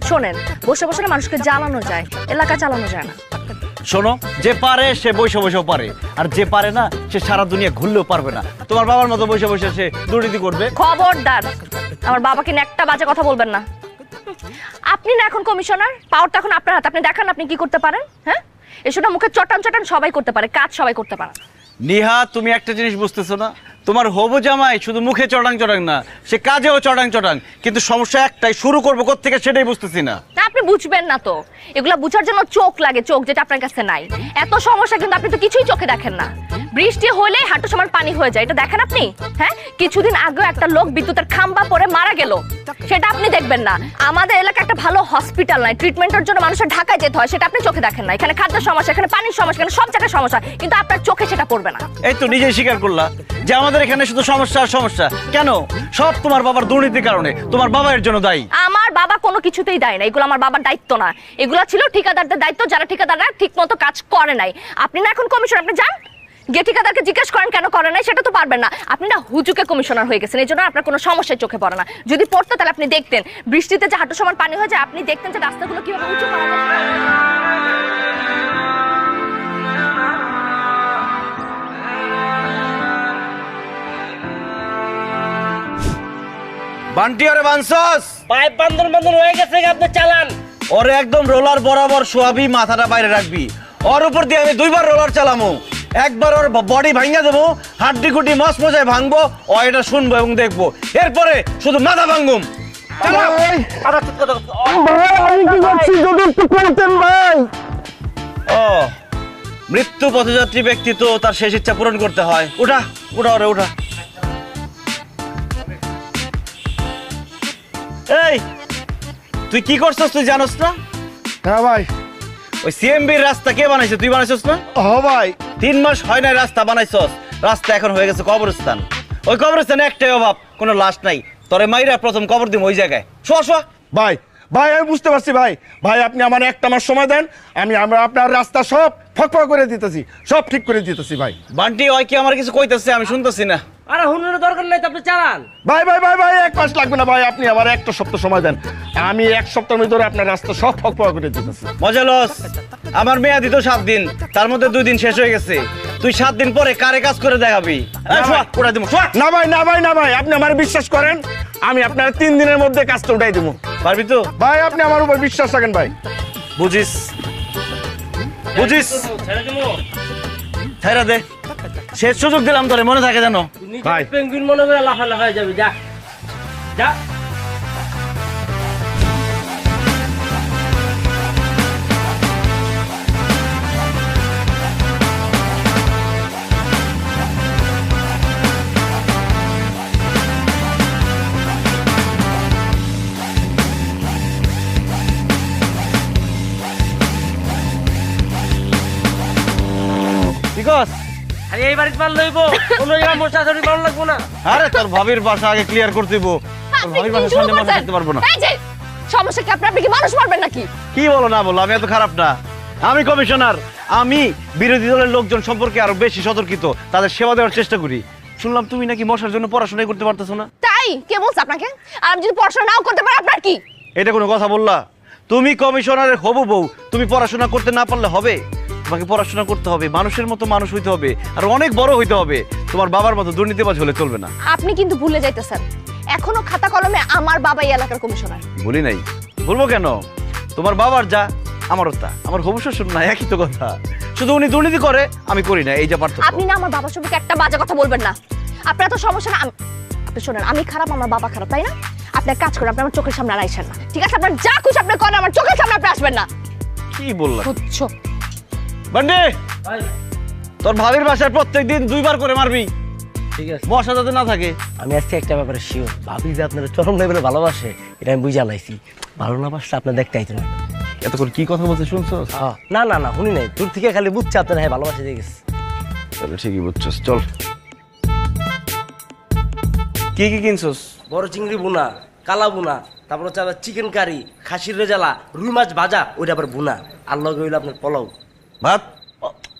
শোনেন, বসে বসে মানুষকে জ্বালানো যায়, এলাকা চালানো যায় না। শোনো, যে পারে সে বসে বসেও পারে, আর যে পারে না সে সারা দুনিয়া ঘুরলেও পারবে না। তোমার বাবার মতো বসে বসে সে দুর্নীতি করবে। খবরদার আমার বাবাকে নিয়ে একটা বাজে কথা বলবেন না। আপনি না এখন কমিশনার, পাওয়ার তো এখন আপনার হাতে, আপনি দেখান আপনি কি করতে পারেন। হ্যাঁ এসব মুখে চটান চটান সবাই করতে পারে, কাজ সবাই করতে পারে। নিহা, তুমি একটা জিনিস বুঝতেছো না? তোমার হবু জামাই শুধু মুখে চটাং চটাং না, সে কাজেও চটাং চটাং, কিন্তু সমস্যা একটাই, শুরু করবো কোত্থেকে সেটাই বুঝতেছি না। না আপনি বুঝবেন না তো, এগুলা বুঝার জন্য চোখ লাগে, চোখ যেটা আপনার কাছে নাই। এত সমস্যা কিন্তু আপনি তো কিছুই চোখে দেখেন না। বৃষ্টি হলে হাঁটু সমান পানি হয়ে যায়, এটা দেখেন আপনি? হ্যাঁ কিছুদিন আগে একটা লোক বিদ্যুতের খাম্বা পড়ে মারা গেল, সেটা আপনি দেখবেন না। আমাদের এলাকায় একটা ভালো হসপিটাল নাই, ট্রিটমেন্টের জন্য মানুষের ঢাকায় যেতে হয়, সেটা আপনি চোখে দেখেন না। এখানে খাদ্যের সমস্যা, এখানে পানির সমস্যা, এখানে সব জায়গায় সমস্যা, কিন্তু আপনার চোখে সেটা পড়বে না। এই তো নিজেই স্বীকার করলা যে আমাদের এখানে শুধু সমস্যা আর সমস্যা। কেন? সব তোমার বাবার দুর্নীতির কারণে, তোমার বাবা এর জন্য দায়ী। আমার বাবা কোনো কিছুতেই দায়ী না, এগুলো আমার বাবার দায়িত্ব না, এগুলো ছিল ঠিকাদারদের দায়িত্ব, যারা ঠিকাদাররা ঠিক মতো কাজ করে নাই। আপনি না এখন কমিশনার, আপনি যান গিয়ে ঠিকাদারকে জিজ্ঞেস করেন কেন করে নাই, সেটা তো পারবেন না। আপনি না হুজুকে কমিশনার হয়ে গেছেন, এই জন্য আপনার কোনো সমস্যায় চোখে পড়ে না। যদি পড়তো তাহলে আপনি দেখতেন বৃষ্টিতে যে হাঁটু সমান পানি হয়ে যায়, আপনি দেখতেন যে রাস্তাগুলো কিভাবে উঁচু করা যায়। বান্টি ওরে বানসস, পাইপ বান্ধন বান্ধন হয়ে গেছে, আপনি চালান। ওরে একদম রোলার বরাবর শোয়াবি, মাথাটা বাইরে রাখবি। ওর উপর দিয়ে আমি 2বার রোলার চালামো, একবার ওর বডি ভাঙা দেবো, হাড্ডি গুটি মস মজায় ভাঙবো, ও এটা শুনবো এবং দেখবো, এরপরে শুধু মাথা ভাঙুম। ও মৃত্যু পথযাত্রী ব্যক্তি তো তার শেষ ইচ্ছা পূরণ করতে হয়। উঠা উঠা ওরে উঠা। এই তুই কি করছস তুই জানোস না? হ্যাঁ ভাই। ওই সিএমবির রাস্তা কে বানাইছে? তুই বানাইছস না? ও ভাই 3 মাস হয় না রাস্তা বানাইছস, রাস্তা এখন হয়ে গেছে কবরস্থান। ওই কবরস্থানে একটাই অভাব, কোনো লাশ নাই। তোরে মাইরা প্রথম কবর দিম ওই জায়গায়। শোয়া শোয়া। ভাই ভাই আমি বুঝতে পারছি ভাই। ভাই আপনি আমার একটা মাস সময় দেন, আমরা আপনার রাস্তা সব ফকফক করে দিতেছি, সব ঠিক করে দিতেছি ভাই। বান্টি ওই কি আমার কিছু কইতেছে? আমি শুনতেছি না। আরে হুনুরের দরকার নাই তো, আপনি চালান। ভাই ভাই ভাই ভাই 1 মাস লাগবে না ভাই, আপনি আমার একটা সপ্তাহ সময় দেন, আমি 1 সপ্তাহের ভিতরে আপনার রাস্তা সব ফকফক করে দিতেছি। মজা লস, আমার মেয়াদি তো 7 দিন, তার মধ্যে 2 দিন শেষ হয়ে গেছে। তুই 7 দিন পরে কারে কাজ করে দেখাবি? না ভাই না ভাই না ভাই, আপনি আমার বিশ্বাস করেন, আমি আপনার 3 দিনের মধ্যে কাজটা উঠাই দেবো। পারবি তো? ভাই আপনি আমার উপর বিশ্বাস রাখেন ভাই। বুঝিস বুঝিস, ছেড়ে দে। শেষ সুযোগ দিলাম তোরে, মনে থাকে জানো ভাই। পেঙ্গুইন মনে করে লাফালাফি হয়ে যাবে, যা যা। আরে এই বাড়িতে মাল লইব, কোন জায়গা মশা ধরি মাল লাগবো না। আরে তোর ভাবির বাসা আগে ক্লিয়ার করতে দিব, তোর ভাবির বাসার সামনে মাথা রাখতে পারবো না। এই যে সমস্যা কি? আপনি কি মানুষ মারবেন নাকি? কি বলো না বলো, আমি এত খারাপ না। আমি কমিশনার, আমি বিরোধী দলের লোকজন সম্পর্কে আরো বেশি সতর্কিত, তাদের সেবা দেওয়ার চেষ্টা করি। শুনলাম তুমি নাকি মশার জন্য পড়াশোনাই করতে পারতেছো না। তাই কে বলছে আপনাকে? আর আমি যদি পড়াশোনা নাও করতে পারি আপনার কি? এটা কোনো কথা বললা? তুমি কমিশনারের হবু বউ, তুমি পড়াশোনা করতে না পারলে হবে? তোমাকে পড়াশোনা করতে হবে, মানুষের মতো মানুষ হইতে হবে, আর অনেক বড় হইতে হবে। তোমার বাবার মতো দুর্নীতিবাজ হলে চলবে না। আপনি কিন্তু ভুলে যাইতেছেন, এখনো খাতা কলমে আমার বাবা এই এলাকার কমিশনার। বলি নাই, বলবো কেন? তোমার বাবার যা আমারও তা, আমার হবু শ্বশুর না, একই তো কথা। শুধু উনি দুর্নীতি করে, আমি করি না, এই যা পার্থক্য। আপনি না আমার বাবার সম্পর্কে একটা বাজে কথা বলবেন না। আপনার তো সমস্যা না, আপনি শোনেন, আমি খারাপ, আমার বাবা খারাপ, তাই না? আপনি এক কাজ করেন, আপনি আমার চোখের সামনে আর আইসেন না, ঠিক আছে? আপনার যা খুশি আপনি করেন, আমার চোখের সামনে আপনি আসবেন না। কি বললা? বুঝছো? বান্ডি, তোর ভাবির বাসায় প্রত্যেকদিন 2 বার করে মারবি, ঠিক আছে? মশা যাতে না থাকে। আমি আজকে একটা ব্যাপারে শিওর, ভাবি যে আপনারা চরম লেভেলে ভালোবাসে, এটা আমি বুঝে লাইছি। ভালো না বাসলে আপনার দেখতে আইতো না। এতক্ষণ কি কথা বলতে শুনছো? না না না, শুনি নাই, দূর থেকে খালি বুঝছে আপনারা হ্যাঁ ভালোবাসে দিয়ে গেছে। তাহলে ঠিকই বুঝছস, চল। কি কি কিনছস? বড় চিংড়ি বুনা, কালা বুনা, তারপর হচ্ছে আবার চিকেন কারি, খাসির রেজালা, রুই মাছ ভাজা, ওইটা আবার বুনা, আর লগে হইলো আপনার পোলাও। ভাত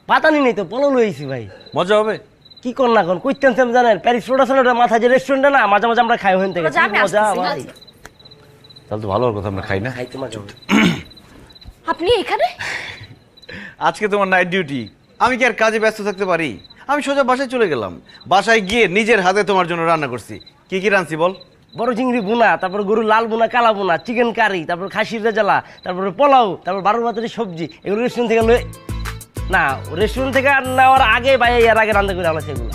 পাতানি নেই তো, পোলাও লইছি ভাই। মজা হবে? কি কর না কোন কইতেন জানেন, প্যারিস রোড আছে ওটা মাথা যে রেস্টুরেন্টে না, মাঝে মাঝে আমরা খাই ওখান থেকে। মজা ভাই। তাহলে তো ভালো কথা, আমরা খাই না? খাইতে মজা হবে। আপনি এখানে? আজকে তোমার নাইট ডিউটি, আমি কি আর কাজে ব্যস্ত থাকতে পারি? আমি সোজা বাসায় চলে গেলাম, বাসায় গিয়ে নিজের হাতে তোমার জন্য রান্না করছি। কি কি রাঁধছি বল? বড় চিংড়ি বুনা, তারপর গরু লাল বুনা, কালা বুনা, চিকেন কারি, তারপর খাসির রেজালা, তারপরে পোলাও, তারপর 12 ভাতের সবজি। এগুলো রেস্টুরেন্ট থেকে না, রেস্টুরেন্ট থেকে নেওয়ার আগে ভাই এর আগে রান্না করে আনছে এগুলো।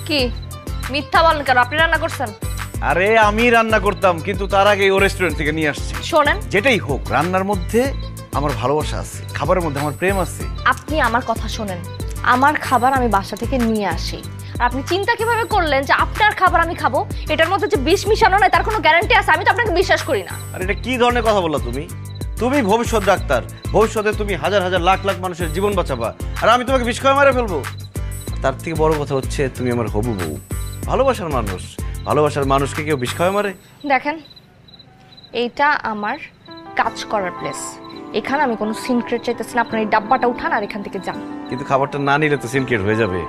কি মিথ্যা বলেন কেন? আপনি রান্না করছেন? আরে আমি রান্না করতাম, কিন্তু তার আগে ও রেস্টুরেন্ট থেকে নিয়ে আসছি। শোনেন, যেটাই হোক, রান্নার মধ্যে আমার ভালোবাসা আছে, খাবারের মধ্যে আমার প্রেম আছে। আপনি আমার কথা শোনেন, আমার খাবার আমি বাসা থেকে নিয়ে আসি, আর আপনি চিন্তা কিভাবে করলেন যে আপনার খাবার আমি খাবো? এটার মধ্যে যে বিষ মিশানো নয় তার কোনো গ্যারান্টি আছে? আমি তো আপনাকে বিশ্বাস করি না। আর এটা কি ধরনের কথা বললা তুমি? তুমি ভবিষ্যৎ ডাক্তার, ভবিষ্যতে তুমি হাজার হাজার লাখ লাখ মানুষের জীবন বাঁচাবা, আর আমি তোমাকে বিষ খাওয়া মেরে ফেলবো? তার থেকে বড় কথা হচ্ছে তুমি আমার হবু বউ, ভালোবাসার মানুষ। ভালোবাসার মানুষকে কেউ বিষ খাওয়া মারে? দেখেন, এইটা আমার কাজ করার প্লেস, এখানে আমি কোনো সিনক্রেট চাইতেছি না। আপনার এই ডাব্বাটা উঠান আর এখান থেকে যান। কিন্তু খাবারটা না নিলে তো সিনক্রেট হয়ে যাবে।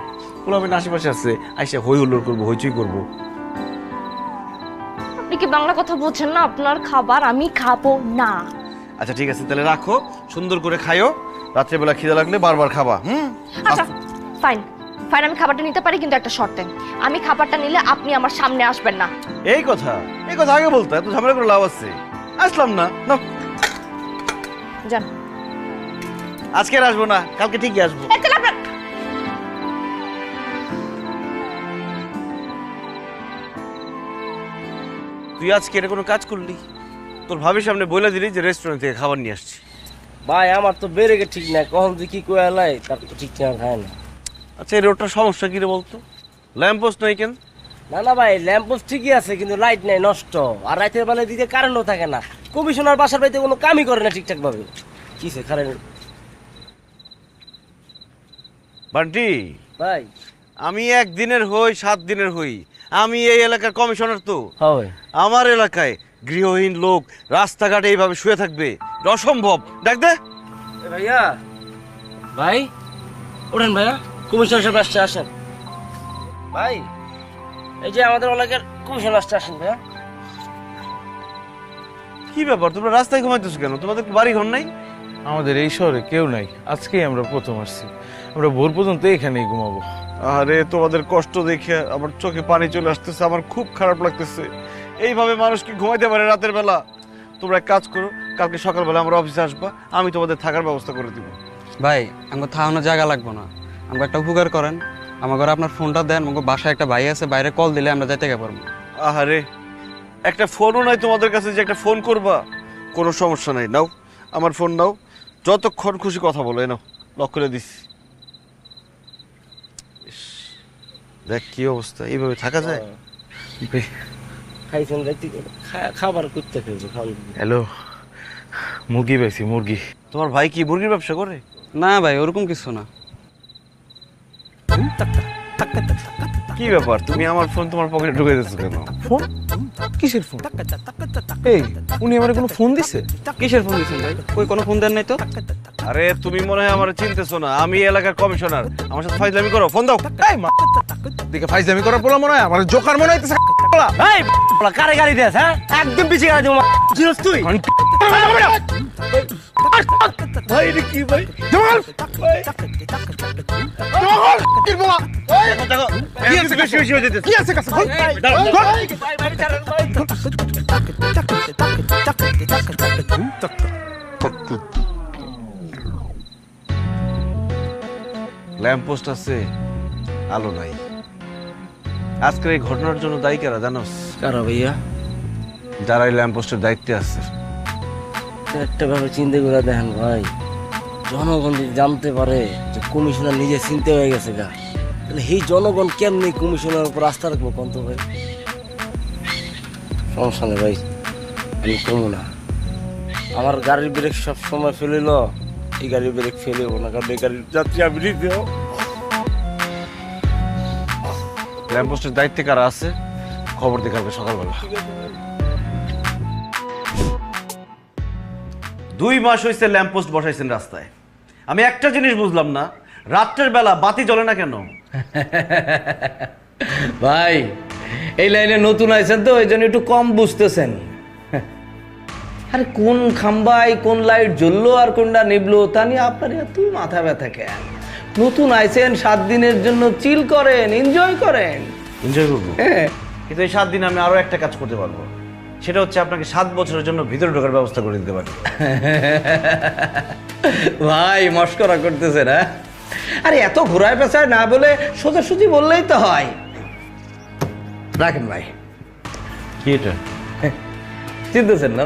আমি আশেপাশে আছে, আইসা হই হুল্লোড় করবো, হইচই করবো। আপনি কি বাংলা কথা বলছেন না? আপনার খাবার আমি খাবো না। আচ্ছা ঠিক আছে, তাহলে রাখো, সুন্দর করে খাইও, রাত্রেবেলা খিদে লাগলে বারবার খাবা। আচ্ছা ফাইন ফাইন, আমি খাবারটা নিতে পারি, কিন্তু একটা শর্তে, আমি খাবারটা নিলে আপনি আমার সামনে আসবেন না। এই কথা আগে বলতো, এত ঝামেলা করে লাভ আছে? আসলাম না, নাও। যান। আজকে আর আসবো না, কালকে ঠিকই আসবো। তুই আজকে এটা কোনো কাজ করলি? তোর ভাবির সামনে বলে দিলি যে রেস্টুরেন্ট থেকে খাবার নিয়ে আসছি। ভাই আমার তো বেরেকে ঠিক নাই, কখন তুই কি কয়ে লাই তার তো ঠিক না খায় না। আচ্ছা এই রোডটার সমস্যা কি রে বলতো? ল্যাম্প পোস্ট নাই কেন? না না ভাই, ল্যাম্প পোস্ট ঠিকই আছে, কিন্তু লাইট নাই, নষ্ট। আর রাতের বেলায় দিকে কারেন্টও থাকে না। কমিশনার বাসার বাড়িতে কোনো কামই করে না ঠিকঠাক ভাবে। কিসে কারেন্ট? বান্টি ভাই, আমি 1 দিনের হই 7 দিনের হই, আমি এই এলাকার কমিশনার। তো হয় আমার এলাকায় গৃহহীন লোক রাস্তাঘাটে এইভাবে শুয়ে থাকবে, এটা অসম্ভব। দেখ দে ভাইয়া, ভাই ওঠেন ভাইয়া, কমিশনার সাহেব আসছে, আসেন ভাই। এই যে আমাদের এলাকার কমিশনার আসছে, আসেন ভাইয়া। কি ব্যাপার, তোমরা রাস্তায় ঘুমাইতেছো কেন? তোমাদের কি বাড়ি ঘর নাই? আমাদের এই শহরে কেউ নাই, আজকেই আমরা প্রথম আসছি। আমরা ভোর পর্যন্ত এখানেই ঘুমাবো। আরে তোমাদের কষ্ট দেখে আমার চোখে পানি চলে আসতেছে, আমার খুব খারাপ লাগতেছে। এইভাবে মানুষ কি ঘুমাইতে পারে রাতের বেলা? তোমরা এক কাজ করো, কালকে সকালবেলা আমরা অফিসে আসবা, আমি তোমাদের থাকার ব্যবস্থা করে দিব। ভাই আমাকে থাকানোর জায়গা লাগবো না, আমাকে একটা উপকার করেন, আমার ঘরে আপনার ফোনটা দেন, আমাকে বাসায় একটা ভাই আছে, বাইরে কল দিলে আমরা যাইতে পারবো। আহারে, একটা ফোনও নাই তোমাদের কাছে যে একটা ফোন করবা? কোনো সমস্যা নাই, নাও আমার ফোন নাও, যতক্ষণ খুশি কথা বলো। নাও, লক করে দিচ্ছি। দেখ কি অবস্থা, এইভাবে থাকা যায়? খাইছেন রাইতে খাবার করতে খেয়েছে। হ্যালো, মুরগি পাইছি, মুরগি। তোমার ভাই কি মুরগির ব্যবসা করে? না ভাই, ওরকম কিছু না। কি ব্যাপার, তুমি আমার ফোন তোমার পকেটে ঢুকে দিচ্ছ কেন? ফোন? কিসের ফোন? এই উনি আমার কোনো ফোন দিছে? কিসের ফোন দিচ্ছেন ভাই? কই কোনো ফোন দেন নাই তো? আরে তুমি মনে হয় আমার চিনতেছো না, আমি এলাকার কমিশনার। আমার সাথে ফাইজলামি করো, ফোন দাও। এই মা দেখে ফাইজলামি করার পোলা মনে হয়, আমার জোকার মনে হইতেছে। এই কারে গাড়ি দেস? হ্যাঁ, একদম পিছিয়ে গাড়ি দেবো। চিনস তুই? ভাই এটা কি ভাই? জামাল জামাল কি বলা? কি আছে বেশি বেশি হয়ে যেতেছে? কি আছে কাছে? ল্যাম্পপোস্ট আছে, আলো নাই। আজকের এই ঘটনার জন্য দায়ী কারা জানোস? কারা ভাইয়া? যারা এই ল্যাম্পপোস্টের দায়িত্বে আছে। একটা ভাবে চিন্তা করে দেখেন ভাই, জনগণ যদি জানতে পারে যে কমিশনার নিজে চিনতে হয়ে গেছে গা, তাহলে এই জনগণ কেমনি কমিশনার উপর আস্থা রাখবো কন্ত ভাই? সমস্যা নেই ভাই, আমি কমবো না। আমার গাড়ির ব্রেক সব সময় ফেলিল, এই গাড়ির ব্রেক ফেলেব না, কারণ এই গাড়ির যাত্রী আমি নিতে। ল্যাম্পপোস্টের দায়িত্বে কারা আছে খবর দিয়ে কালকে সকালবেলা। 2 মাস হয়েছে ল্যাম্পপোস্ট বসাইছেন রাস্তায়। আমি একটা জিনিস বুঝলাম না, রাত্রের বেলা বাতি জ্বলে না কেন? ভাই এই লাইনে নতুন আইছেন তো, এই জন্য একটু কম বুঝতেছেন। আরে কোন খাম্বায় কোন লাইট জ্বললো আর কোনটা নিবলো তা নিয়ে আপনার এত মাথা ব্যথা কেন? নতুন আইছেন, 7 দিনের জন্য চিল করেন, এনজয় করেন। এনজয় করবো, কিন্তু এই 7 দিন আমি আরো একটা কাজ করতে পারবো, সেটা হচ্ছে আপনাকে 7 বছরের জন্য ভিতরে ঢোকার ব্যবস্থা করে দিতে পারি। ভাই মস্করা করতেছেন? হ্যাঁ, আরে এত ঘোরায় পেঁচায় না বলে সোজাসুজি বললেই তো হয়। রাখেন ভাই। কি এটা? চিনতেছেন না?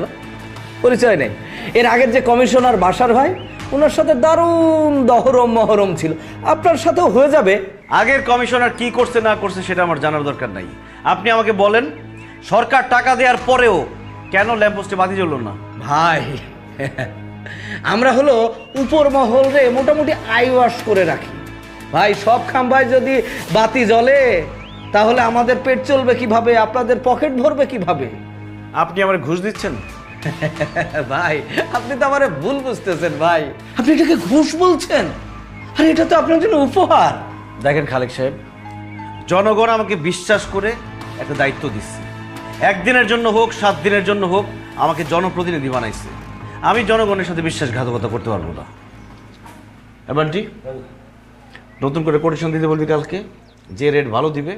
পরিচয় নেই? এর আগের যে কমিশনার বাসার ভাই, ওনার সাথে দারুণ দহরম মহরম ছিল, আপনার সাথেও হয়ে যাবে। আগের কমিশনার কি করছে না করছে সেটা আমার জানার দরকার নাই। আপনি আমাকে বলেন, সরকার টাকা দেওয়ার পরেও কেন ল্যাম্পপোস্টে বাতি জ্বললো না? ভাই আমরা হলো উপর মহল রে মোটামুটি আইওয়াশ করে রাখি ভাই। সব খাম্বায় যদি বাতি জ্বলে তাহলে আমাদের পেট চলবে কিভাবে, আপনাদের পকেট ভরবে কিভাবে? আপনি আমার ঘুষ দিচ্ছেন? ভাই আপনি তো আমার ভুল বুঝতেছেন ভাই, আপনি এটাকে ঘুষ বলছেন? আরে এটা তো আপনার জন্য উপহার। দেখেন খালেক সাহেব, জনগণ আমাকে বিশ্বাস করে একটা দায়িত্ব দিচ্ছে। 1 দিনের জন্য হোক 7 দিনের জন্য হোক আমাকে জনপ্রতিনিধি বানাইছে। আমি জনগণের সাথে বিশ্বাসঘাতকতা করতে পারবো না। এবারটি নতুন করে কোটেশন দিতে বলবি কালকে, যে রেট ভালো দিবে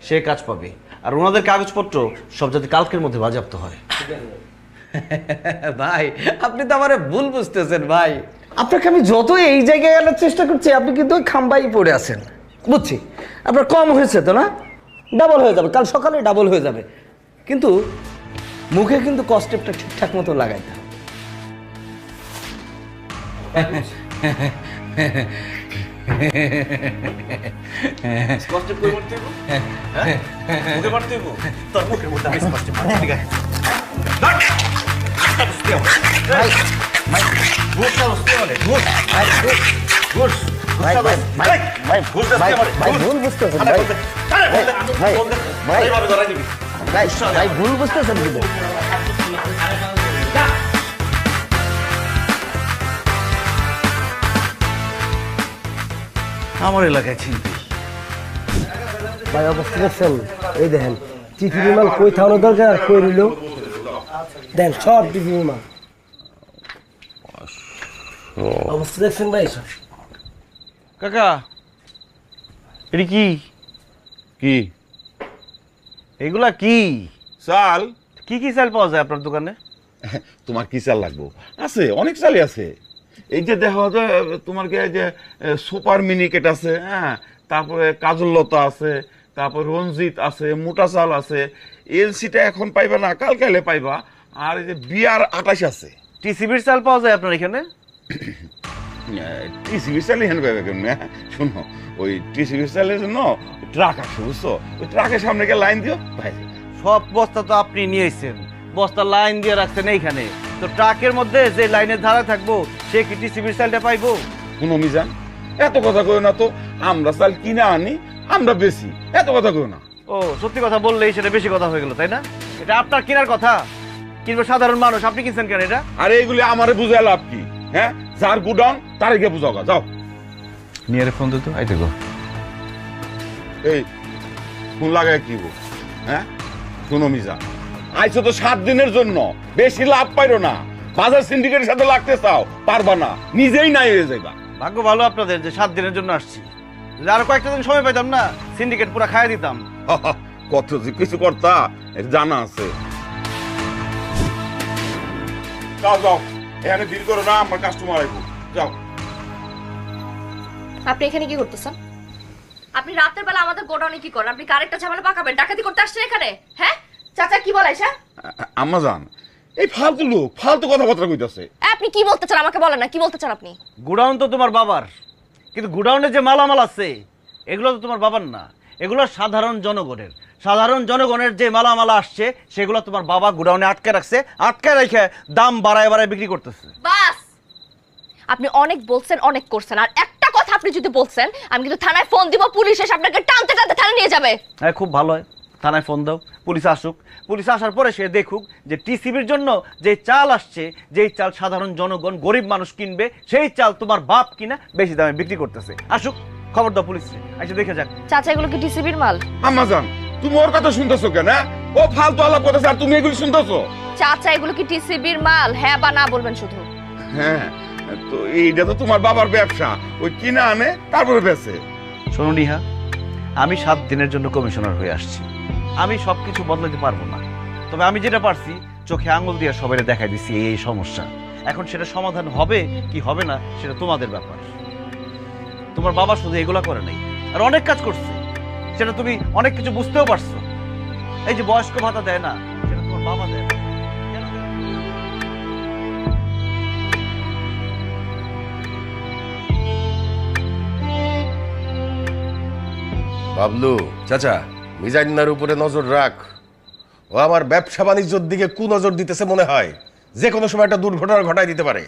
সে কাজ পাবে, আর ওনাদের কাগজপত্র সব যাতে কালকের মধ্যে বাজেয়াপ্ত হয়। ভাই আপনি তো আমার ভুল বুঝতেছেন ভাই, আপনাকে আমি যত এই জায়গায় আনার চেষ্টা করছি আপনি কিন্তু ওই খাম্বাই পড়ে আছেন। বুঝছি আপনার কম হয়েছে তো না, ডাবল হয়ে যাবে, কাল সকালে ডাবল হয়ে যাবে, কিন্তু মুখে কিন্তু কস্টেপটা ঠিকঠাক মতো লাগাইতে হবে। ভুল বুঝতেছেন কিন্তু আমার এলাকায় চিনতে ভাই অবস্থা দেখছেন? এই দেখেন টিফি বিমান কই থাকানো দরকার আর কই নিল, দেন সব টিফি বিমান অবস্থা দেখছেন ভাই। কাকা এটি কি কি এগুলা? কি চাল? কি কি চাল পাওয়া যায় আপনার দোকানে? তোমার কি চাল লাগবো? আছে, অনেক চালই আছে। এই যে দেখো যে তোমার যে সুপার মিনিকেট আছে, হ্যাঁ, তারপরে কাজললতা আছে, তারপর রঞ্জিত আছে, মোটা চাল আছে। এলসিটা এখন পাইবা না, কালকাইলে পাইবা। আর এই যে বিয়ার 28 আছে। টিসিবির চাল পাওয়া যায় আপনার এখানে? টিসিবির চাল এখানে পাইবে কেমন? শোনো, ওই টিসিবির চালের জন্য ট্রাক আসে, বুঝছো? ওই ট্রাকের সামনে গিয়ে লাইন দিও, ভাই। সব বস্তা তো আপনি নিয়েছেন, বস্তা লাইন দিয়ে রাখছেন এইখানে, তো ট্রাকের মধ্যে যে লাইনের ধারা থাকবো সে কি টিসিবির চালটা পাইবো? কোনো মিজান, এত কথা কই না তো। আমরা চাল কিনে আনি, আমরা বেশি, এত কথা কেউ না। ও সত্যি কথা বললেই সেটা বেশি কথা হয়ে গেল, তাই না? এটা আপনার কেনার কথা, কিনবে সাধারণ মানুষ, আপনি কিনছেন কেন এটা? আরে এগুলি আমারে বুঝায় লাভ কি? হ্যাঁ, যার গুডাউন তারে গিয়ে বুঝাও, যাও। নিয়ে ফোন দিত, আইতে গো। এই ফোন লাগায় কি গো? হ্যাঁ শুনো মিজা, আইছো তো 7 দিনের জন্য, বেশি লাভ পাইরো না। বাজার সিন্ডিকেটের সাথে লাগতে চাও, পারবা না, নিজেই নাই হয়ে যাইবা। ভাগ্য ভালো আপনাদের যে 7 দিনের জন্য আসছি, যদি আরো কয়েকটা দিন সময় পাইতাম না, সিন্ডিকেট পুরো খাইয়ে দিতাম। কত যে কিছু করতা জানা আছে। যাও যাও, এখানে ভিড় করো না, আমার কাস্টমার আইবো, যাও। আপনি এখানে কি করতেছেন? আপনি রাতের বেলা আমাদের গোডাউনে কি করেন? আপনি কারেক্টটা ঝামেলা পাকাবেন, ডাকাতি করতে আসছেন এখানে? হ্যাঁ চাচা কি বলে এসা? আম্মা জান, এই ফালতু লোক ফালতু কথাবার্তা কইতাছে। আপনি কি বলতে চান আমাকে বলেন না, কি বলতে চান আপনি? গুডাউন তো তোমার বাবার, কিন্তু গুডাউনে যে মালামাল আছে এগুলো তো তোমার বাবার না, এগুলো সাধারণ জনগণের। সাধারণ জনগণের যে মালামাল আসছে সেগুলো তোমার বাবা গুডাউনে আটকে রাখছে, আটকে রেখে দাম বাড়ায় বাড়ায় বিক্রি করতেছে। বাস, আপনি অনেক বলছেন, অনেক করছেন, আর একটা কথা আপনি যদি বলছেন আমি কিন্তু থানায় ফোন দিব, পুলিশ এসে আপনাকে টানতে টানতে থানায় নিয়ে যাবে। হ্যাঁ খুব ভালো হয়, থানায় ফোন দাও, পুলিশ আসুক। পুলিশ আসার পরে সে দেখুক যে টিসিবির জন্য যে চাল আসছে, যেই চাল সাধারণ জনগণ গরিব মানুষ কিনবে, সেই চাল তোমার বাপ কিনা বেশি দামে বিক্রি করতেছে। আসুক, খবর দাও পুলিশে, এসে দেখে যাক। চাচা এগুলো কি টিসিবির মাল? আম্মা জান, তুমি ওর কথা শুনতেছো কেন? ও ফালতু আলাপ করতেছে আর তুমি এগুলো শুনতেছো? চাচা এগুলো কি টিসিবির মাল? হ্যাঁ বা না বলবেন শুধু। হ্যাঁ, তো এইটা তো তোমার বাবার ব্যবসা, ওই কিনা আনে তারপরে বেচে। শোনো নিহা, আমি 7 দিনের জন্য কমিশনার হয়ে আসছি, আমি সবকিছু বদলাতে পারবো না, তবে আমি যেটা পারছি চোখে আঙুল দিয়ে সবাই দেখাই দিচ্ছি এই সমস্যা। এখন সেটা সমাধান হবে কি হবে না সেটা তোমাদের ব্যাপার। তোমার বাবা শুধু এগুলা করে নাই, আর অনেক কাজ করছে, সেটা তুমি অনেক কিছু বুঝতেও পারছো। এই যে বয়স্ক ভাতা দেয় না, সেটা তোমার বাবা দেয় না। বাবলু চাচা, মিজান্নার উপরে নজর রাখ, ও আমার ব্যবসা বাণিজ্যের দিকে কুনজর দিতেছে মনে হয়, যে কোনো সময় একটা দুর্ঘটনা ঘটায় দিতে পারে।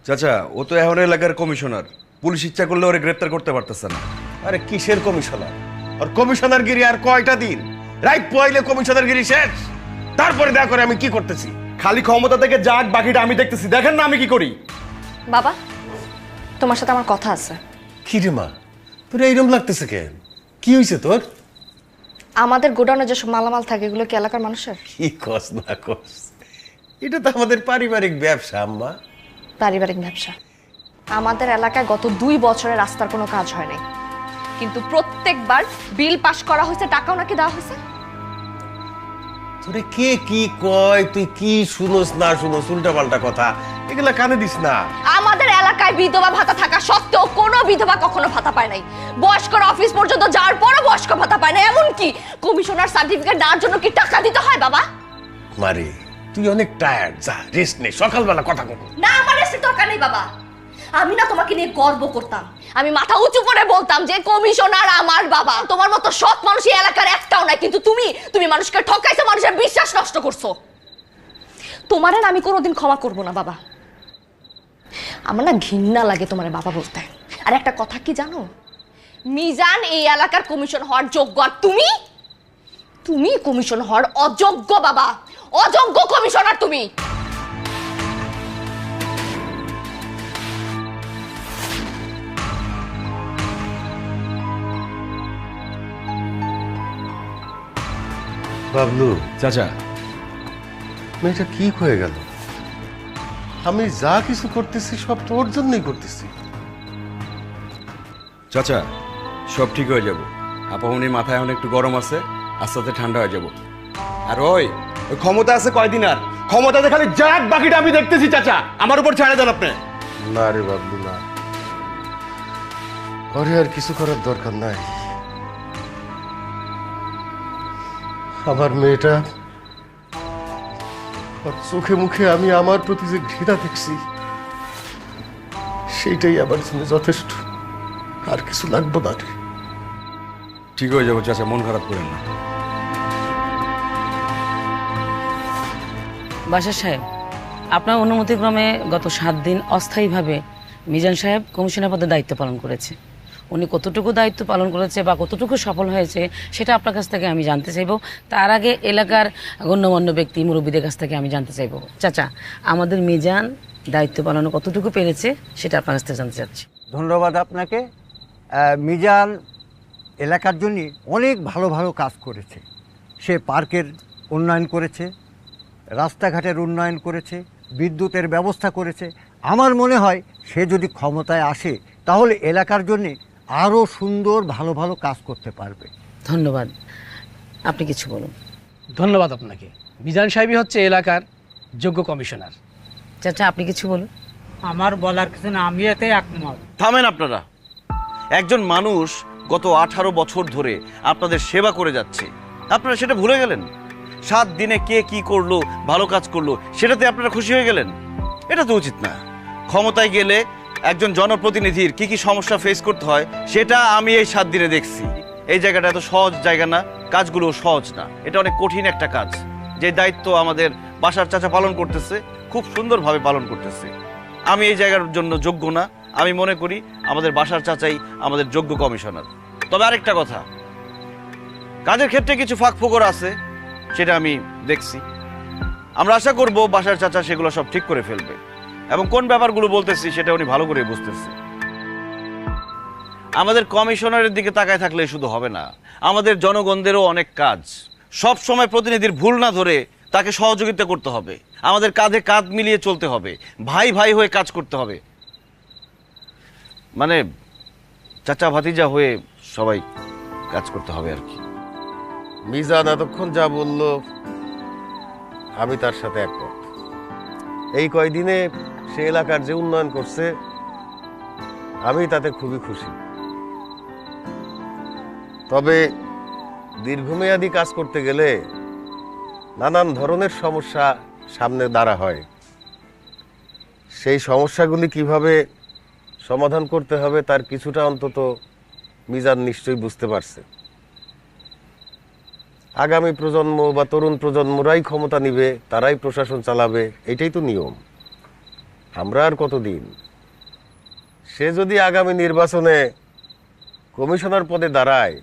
চাচা ও তো এখন এলাকার কমিশনার, পুলিশ ইচ্ছা করলে ওরে গ্রেফতার করতে পারতেছে না। আরে কিসের কমিশনার? আর কমিশনার গিরি আর কয়টা দিন? রাইট পয়লে কমিশনার গিরি শেষ, তারপরে দেখা করে আমি কি করতেছি। খালি ক্ষমতা থেকে যাক, বাকিটা আমি দেখতেছি, দেখেন না আমি কি করি। বাবা, তোমার সাথে আমার কথা আছে। কি রে মা, তোর এইরকম লাগতেছে কেন? কি হয়েছে তোর? আমাদের গোডাউনে যেসব মালামাল থাকে এগুলো কি এলাকার মানুষের? কি কস না কস, এটা তো আমাদের পারিবারিক ব্যবসা আম্মা। পারিবারিক ব্যবসা? আমাদের এলাকায় গত 2 বছরে রাস্তার কোনো কাজ হয় নাই, কিন্তু প্রত্যেকবার বিল পাস করা হয়েছে, টাকাও নাকি দেওয়া হয়েছে। তোরে কে কি কয়, তুই কি শুনোস না শুনোস উল্টা পাল্টা কথা, এগুলা কানে দিস না। আমাদের এলাকায় বিধবা ভাতা থাকা সত্ত্বেও কোনো বিধবা কখনো ভাতা পায় নাই। বয়স্কর অফিস পর্যন্ত যাওয়ার পরও বয়স্ক ভাতা পায় না। এমনকি কমিশনার সার্টিফিকেট নেওয়ার জন্য কি টাকা দিতে হয় বাবা? মারে তুই অনেক টায়ার্ড, যা রেস্ট নে, সকালবেলা কথা কব না। আমার রেস্টের দরকার নেই বাবা, আমি না তোমাকে নিয়ে গর্ব করতাম, আমি মাথা উঁচু করে বলতাম যে কমিশনার আমার বাবা। তোমার মতো সৎ মানুষ এই এলাকার একটাও নাই, কিন্তু তুমি মানুষকে ঠকাইছো, মানুষের বিশ্বাস নষ্ট করছো। তোমারে না আমি কোনোদিন ক্ষমা করব না বাবা। আমার না ঘৃণা লাগে তোমার বাবা বলতে। আর একটা কথা কি জানো, মিজান এই এলাকার কমিশন হওয়ার যোগ্য, আর তুমি কমিশন হওয়ার অযোগ্য বাবা, অযোগ্য কমিশনার তুমি। বাবলু চাচা, মেয়েটা কি হয়ে গেল? আমি যা কিছু করতেছি সব তোর জন্যই করতেছি। চাচা সব ঠিক হয়ে যাব, আপামনির মাথায় এখন একটু গরম আছে, আস্তে আস্তে ঠান্ডা হয়ে যাব। আর ওই ক্ষমতা আছে কয়দিন, আর ক্ষমতাতে খালি যাক, বাকিটা আমি দেখতেছি। চাচা আমার উপর ছেড়ে দেন আপনি। না রে বাবলু না, ওরে আর কিছু করার দরকার নাই। আমার মেয়েটা চোখে মুখে আমি আমার প্রতি যে ঘৃণা দেখছি সেইটাই আমার জন্য যথেষ্ট, আর কিছু লাগবে না। ঠিক হয়ে যাবো চাচা, মন খারাপ করেন না। বাশার সাহেব, আপনার অনুমতিক্রমে গত 7 দিন অস্থায়ীভাবে মিজান সাহেব কমিশনার পদে দায়িত্ব পালন করেছে। উনি কতটুকু দায়িত্ব পালন করেছে বা কতটুকু সফল হয়েছে সেটা আপনার কাছ থেকে আমি জানতে চাইবো। তার আগে এলাকার গণ্যমান্য ব্যক্তি মুরব্বীদের কাছ থেকে আমি জানতে চাইবো, চাচা আমাদের মিজান দায়িত্ব পালনে কতটুকু পেরেছে সেটা আপনার কাছ থেকে জানতে চাচ্ছি। ধন্যবাদ আপনাকে। মিজান এলাকার জন্য অনেক ভালো ভালো কাজ করেছে। সে পার্কের উন্নয়ন করেছে, রাস্তাঘাটের উন্নয়ন করেছে, বিদ্যুতের ব্যবস্থা করেছে। আমার মনে হয় সে যদি ক্ষমতায় আসে তাহলে এলাকার জন্য আরও সুন্দর ভালো ভালো কাজ করতে পারবে। ধন্যবাদ, আপনি কিছু বলুন। ধন্যবাদ আপনাকে। মিজান সাহেবই হচ্ছে এলাকার যোগ্য কমিশনার। চাচা আপনি কিছু বলুন। আমার বলার কিছু না, আমি এতে একমত। থামেন আপনারা। একজন মানুষ গত 18 বছর ধরে আপনাদের সেবা করে যাচ্ছে, আপনারা সেটা ভুলে গেলেন? 7 দিনে কে কি করলো, ভালো কাজ করলো, সেটাতে আপনারা খুশি হয়ে গেলেন? এটা তো উচিত না। ক্ষমতায় গেলে একজন জনপ্রতিনিধির কি কি সমস্যা ফেস করতে হয় সেটা আমি এই 7 দিনে দেখছি। এই জায়গাটা এত সহজ জায়গা না, কাজগুলো সহজ না, এটা অনেক কঠিন একটা কাজ। যে দায়িত্ব আমাদের বাসার চাচা পালন করতেছে, খুব সুন্দরভাবে পালন করতেছে। আমি এই জায়গার জন্য যোগ্য না, আমি মনে করি আমাদের বাসার চাচাই আমাদের যোগ্য কমিশনার। তবে আরেকটা কথা, কাজের ক্ষেত্রে কিছু ফাঁক ফোকর আছে, সেটা আমি দেখছি। আমরা আশা করব বাসার চাচা সেগুলো সব ঠিক করে ফেলবে, এবং কোন ব্যাপারগুলো বলতেছি সেটা উনি ভালো করে বুঝতেছে। আমাদের কমিশনারের দিকে তাকায় থাকলে শুধু হবে না, আমাদের জনগণদেরও অনেক কাজ। সব সময় প্রতিনিধির ভুল না ধরে তাকে সহযোগিতা করতে হবে, আমাদের কাঁধে কাঁধ মিলিয়ে চলতে হবে, ভাই ভাই হয়ে কাজ করতে হবে। মানে চাচা ভাতিজা হয়ে সবাই কাজ করতে হবে আর কি। মিজান এতক্ষণ যা বলল আমি তার সাথে একমত। এই কয়দিনে সে এলাকার যে উন্নয়ন করছে আমি তাতে খুবই খুশি। তবে দীর্ঘমেয়াদী কাজ করতে গেলে নানান ধরনের সমস্যা সামনে দাঁড়া হয়। সেই সমস্যাগুলি কিভাবে সমাধান করতে হবে তার কিছুটা অন্তত মিজান নিশ্চয়ই বুঝতে পারছে। আগামী প্রজন্ম বা তরুণ প্রজন্মরাই ক্ষমতা নিবে, তারাই প্রশাসন চালাবে, এটাই তো নিয়ম। আমরা আর কতদিন? সে যদি আগামী নির্বাচনে কমিশনার পদে দাঁড়ায়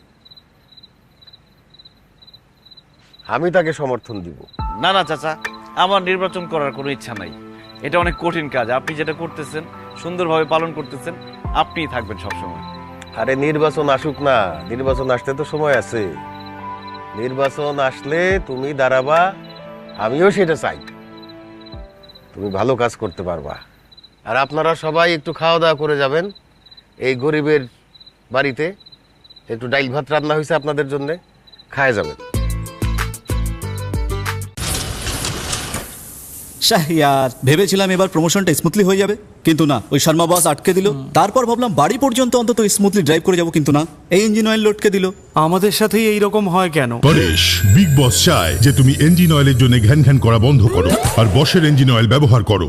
আমি তাকে সমর্থন দিব। না না চাচা, আমার নির্বাচন করার কোনো ইচ্ছা নাই। এটা অনেক কঠিন কাজ, আপনি যেটা করতেছেন সুন্দরভাবে পালন করতেছেন, আপনিই থাকবেন সবসময়। আরে নির্বাচন আসুক না, নির্বাচন আসতে তো সময় আছে। নির্বাচন আসলে তুমি দাঁড়াবা, আমিও সেটা চাই। তুমি ভালো কাজ করতে পারবা। আর আপনারা সবাই একটু খাওয়া দাওয়া করে যাবেন। এই গরিবের বাড়িতে একটু ডাইল ভাত রান্না হয়েছে আপনাদের জন্য, খায় যাবেন। শাহরিয়ার ভেবেছিলাম এবার প্রমোশনটা স্মুথলি হয়ে যাবে, কিন্তু না, ওই শর্মা বস আটকে দিল। তারপর ভাবলাম বাড়ি পর্যন্ত অন্তত স্মুথলি ড্রাইভ করে যাব, কিন্তু না, এই ইঞ্জিন অয়েল লটকে দিল। আমাদের সাথেই এইরকম হয় কেন? পরেশ, বিগ বস চায় যে তুমি ইঞ্জিন অয়েলের জন্য ঘ্যান ঘ্যান করা বন্ধ করো আর বশের ইঞ্জিন অয়েল ব্যবহার করো।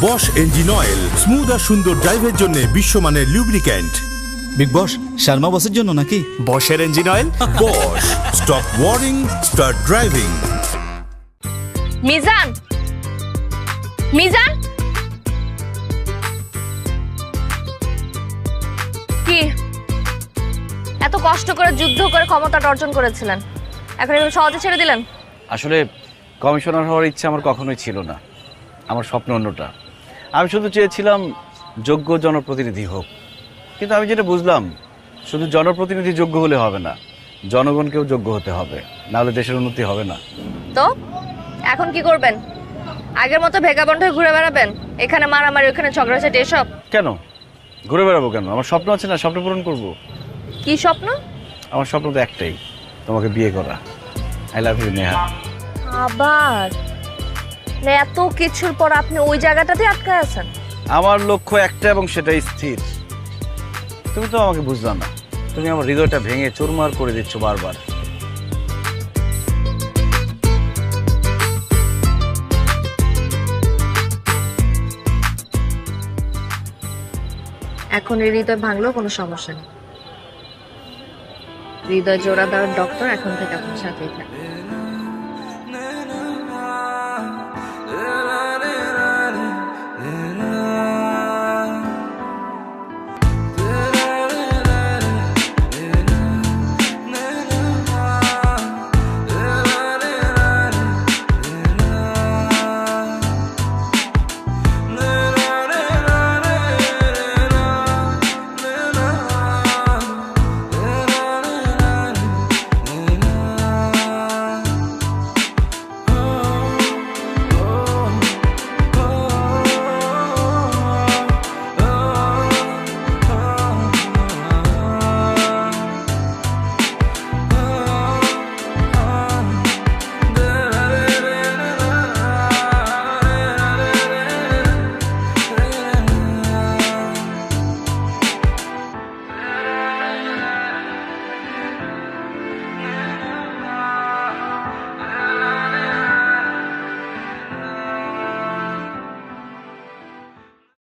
বশ ইঞ্জিন অয়েল, স্মুথ আর সুন্দর ড্রাইভের জন্য বিশ্বমানের লুব্রিক্যান্ট। বিগ বস শর্মা বসের জন্য নাকি? বশের engine oil. Bosch, stop worrying, start driving. Mizan, Mizan, কি এত কষ্ট করে যুদ্ধ করে ক্ষমতাটা অর্জন করেছিলেন, এখন এরকম সহজে ছেড়ে দিলেন? আসলে কমিশনার হওয়ার ইচ্ছা আমার কখনোই ছিল না, আমার স্বপ্ন অন্যটা। আমি শুধু চেয়েছিলাম যোগ্য জনপ্রতিনিধি হোক। কিন্তু আমি যেটা বুঝলাম, শুধু জনপ্রতিনিধি যোগ্য হলে হবে না, জনগণকেও যোগ্য হতে হবে, নাহলে দেশের উন্নতি হবে না। তো এখন কি করবেন? আগের মতো ভেগাবন্ড হয়ে ঘুরে বেড়াবেন, এখানে মারামারি ওখানে ঝগড়াঝাটি এসব? কেন ঘুরে বেড়াবো কেন? আমার স্বপ্ন আছে না, স্বপ্ন পূরণ করব। কি স্বপ্ন? আমার স্বপ্ন তো একটাই, তোমাকে বিয়ে করা। I love you Neha. আবার এত কিছুর পর আপনি ওই জায়গাটাতে আটকে আছেন? আমার লক্ষ্য একটা এবং সেটাই স্থির। তুমি তো আমাকে বুঝলা না, তুমি আমার হৃদয়টা ভেঙে চুরমার করে দিচ্ছ বারবার। এখন এই হৃদয় ভাঙলেও কোনো সমস্যা নেই। হৃদয় জোড়া দেওয়ার ডক্টর এখন থেকে আপনার সাথেই থাকে।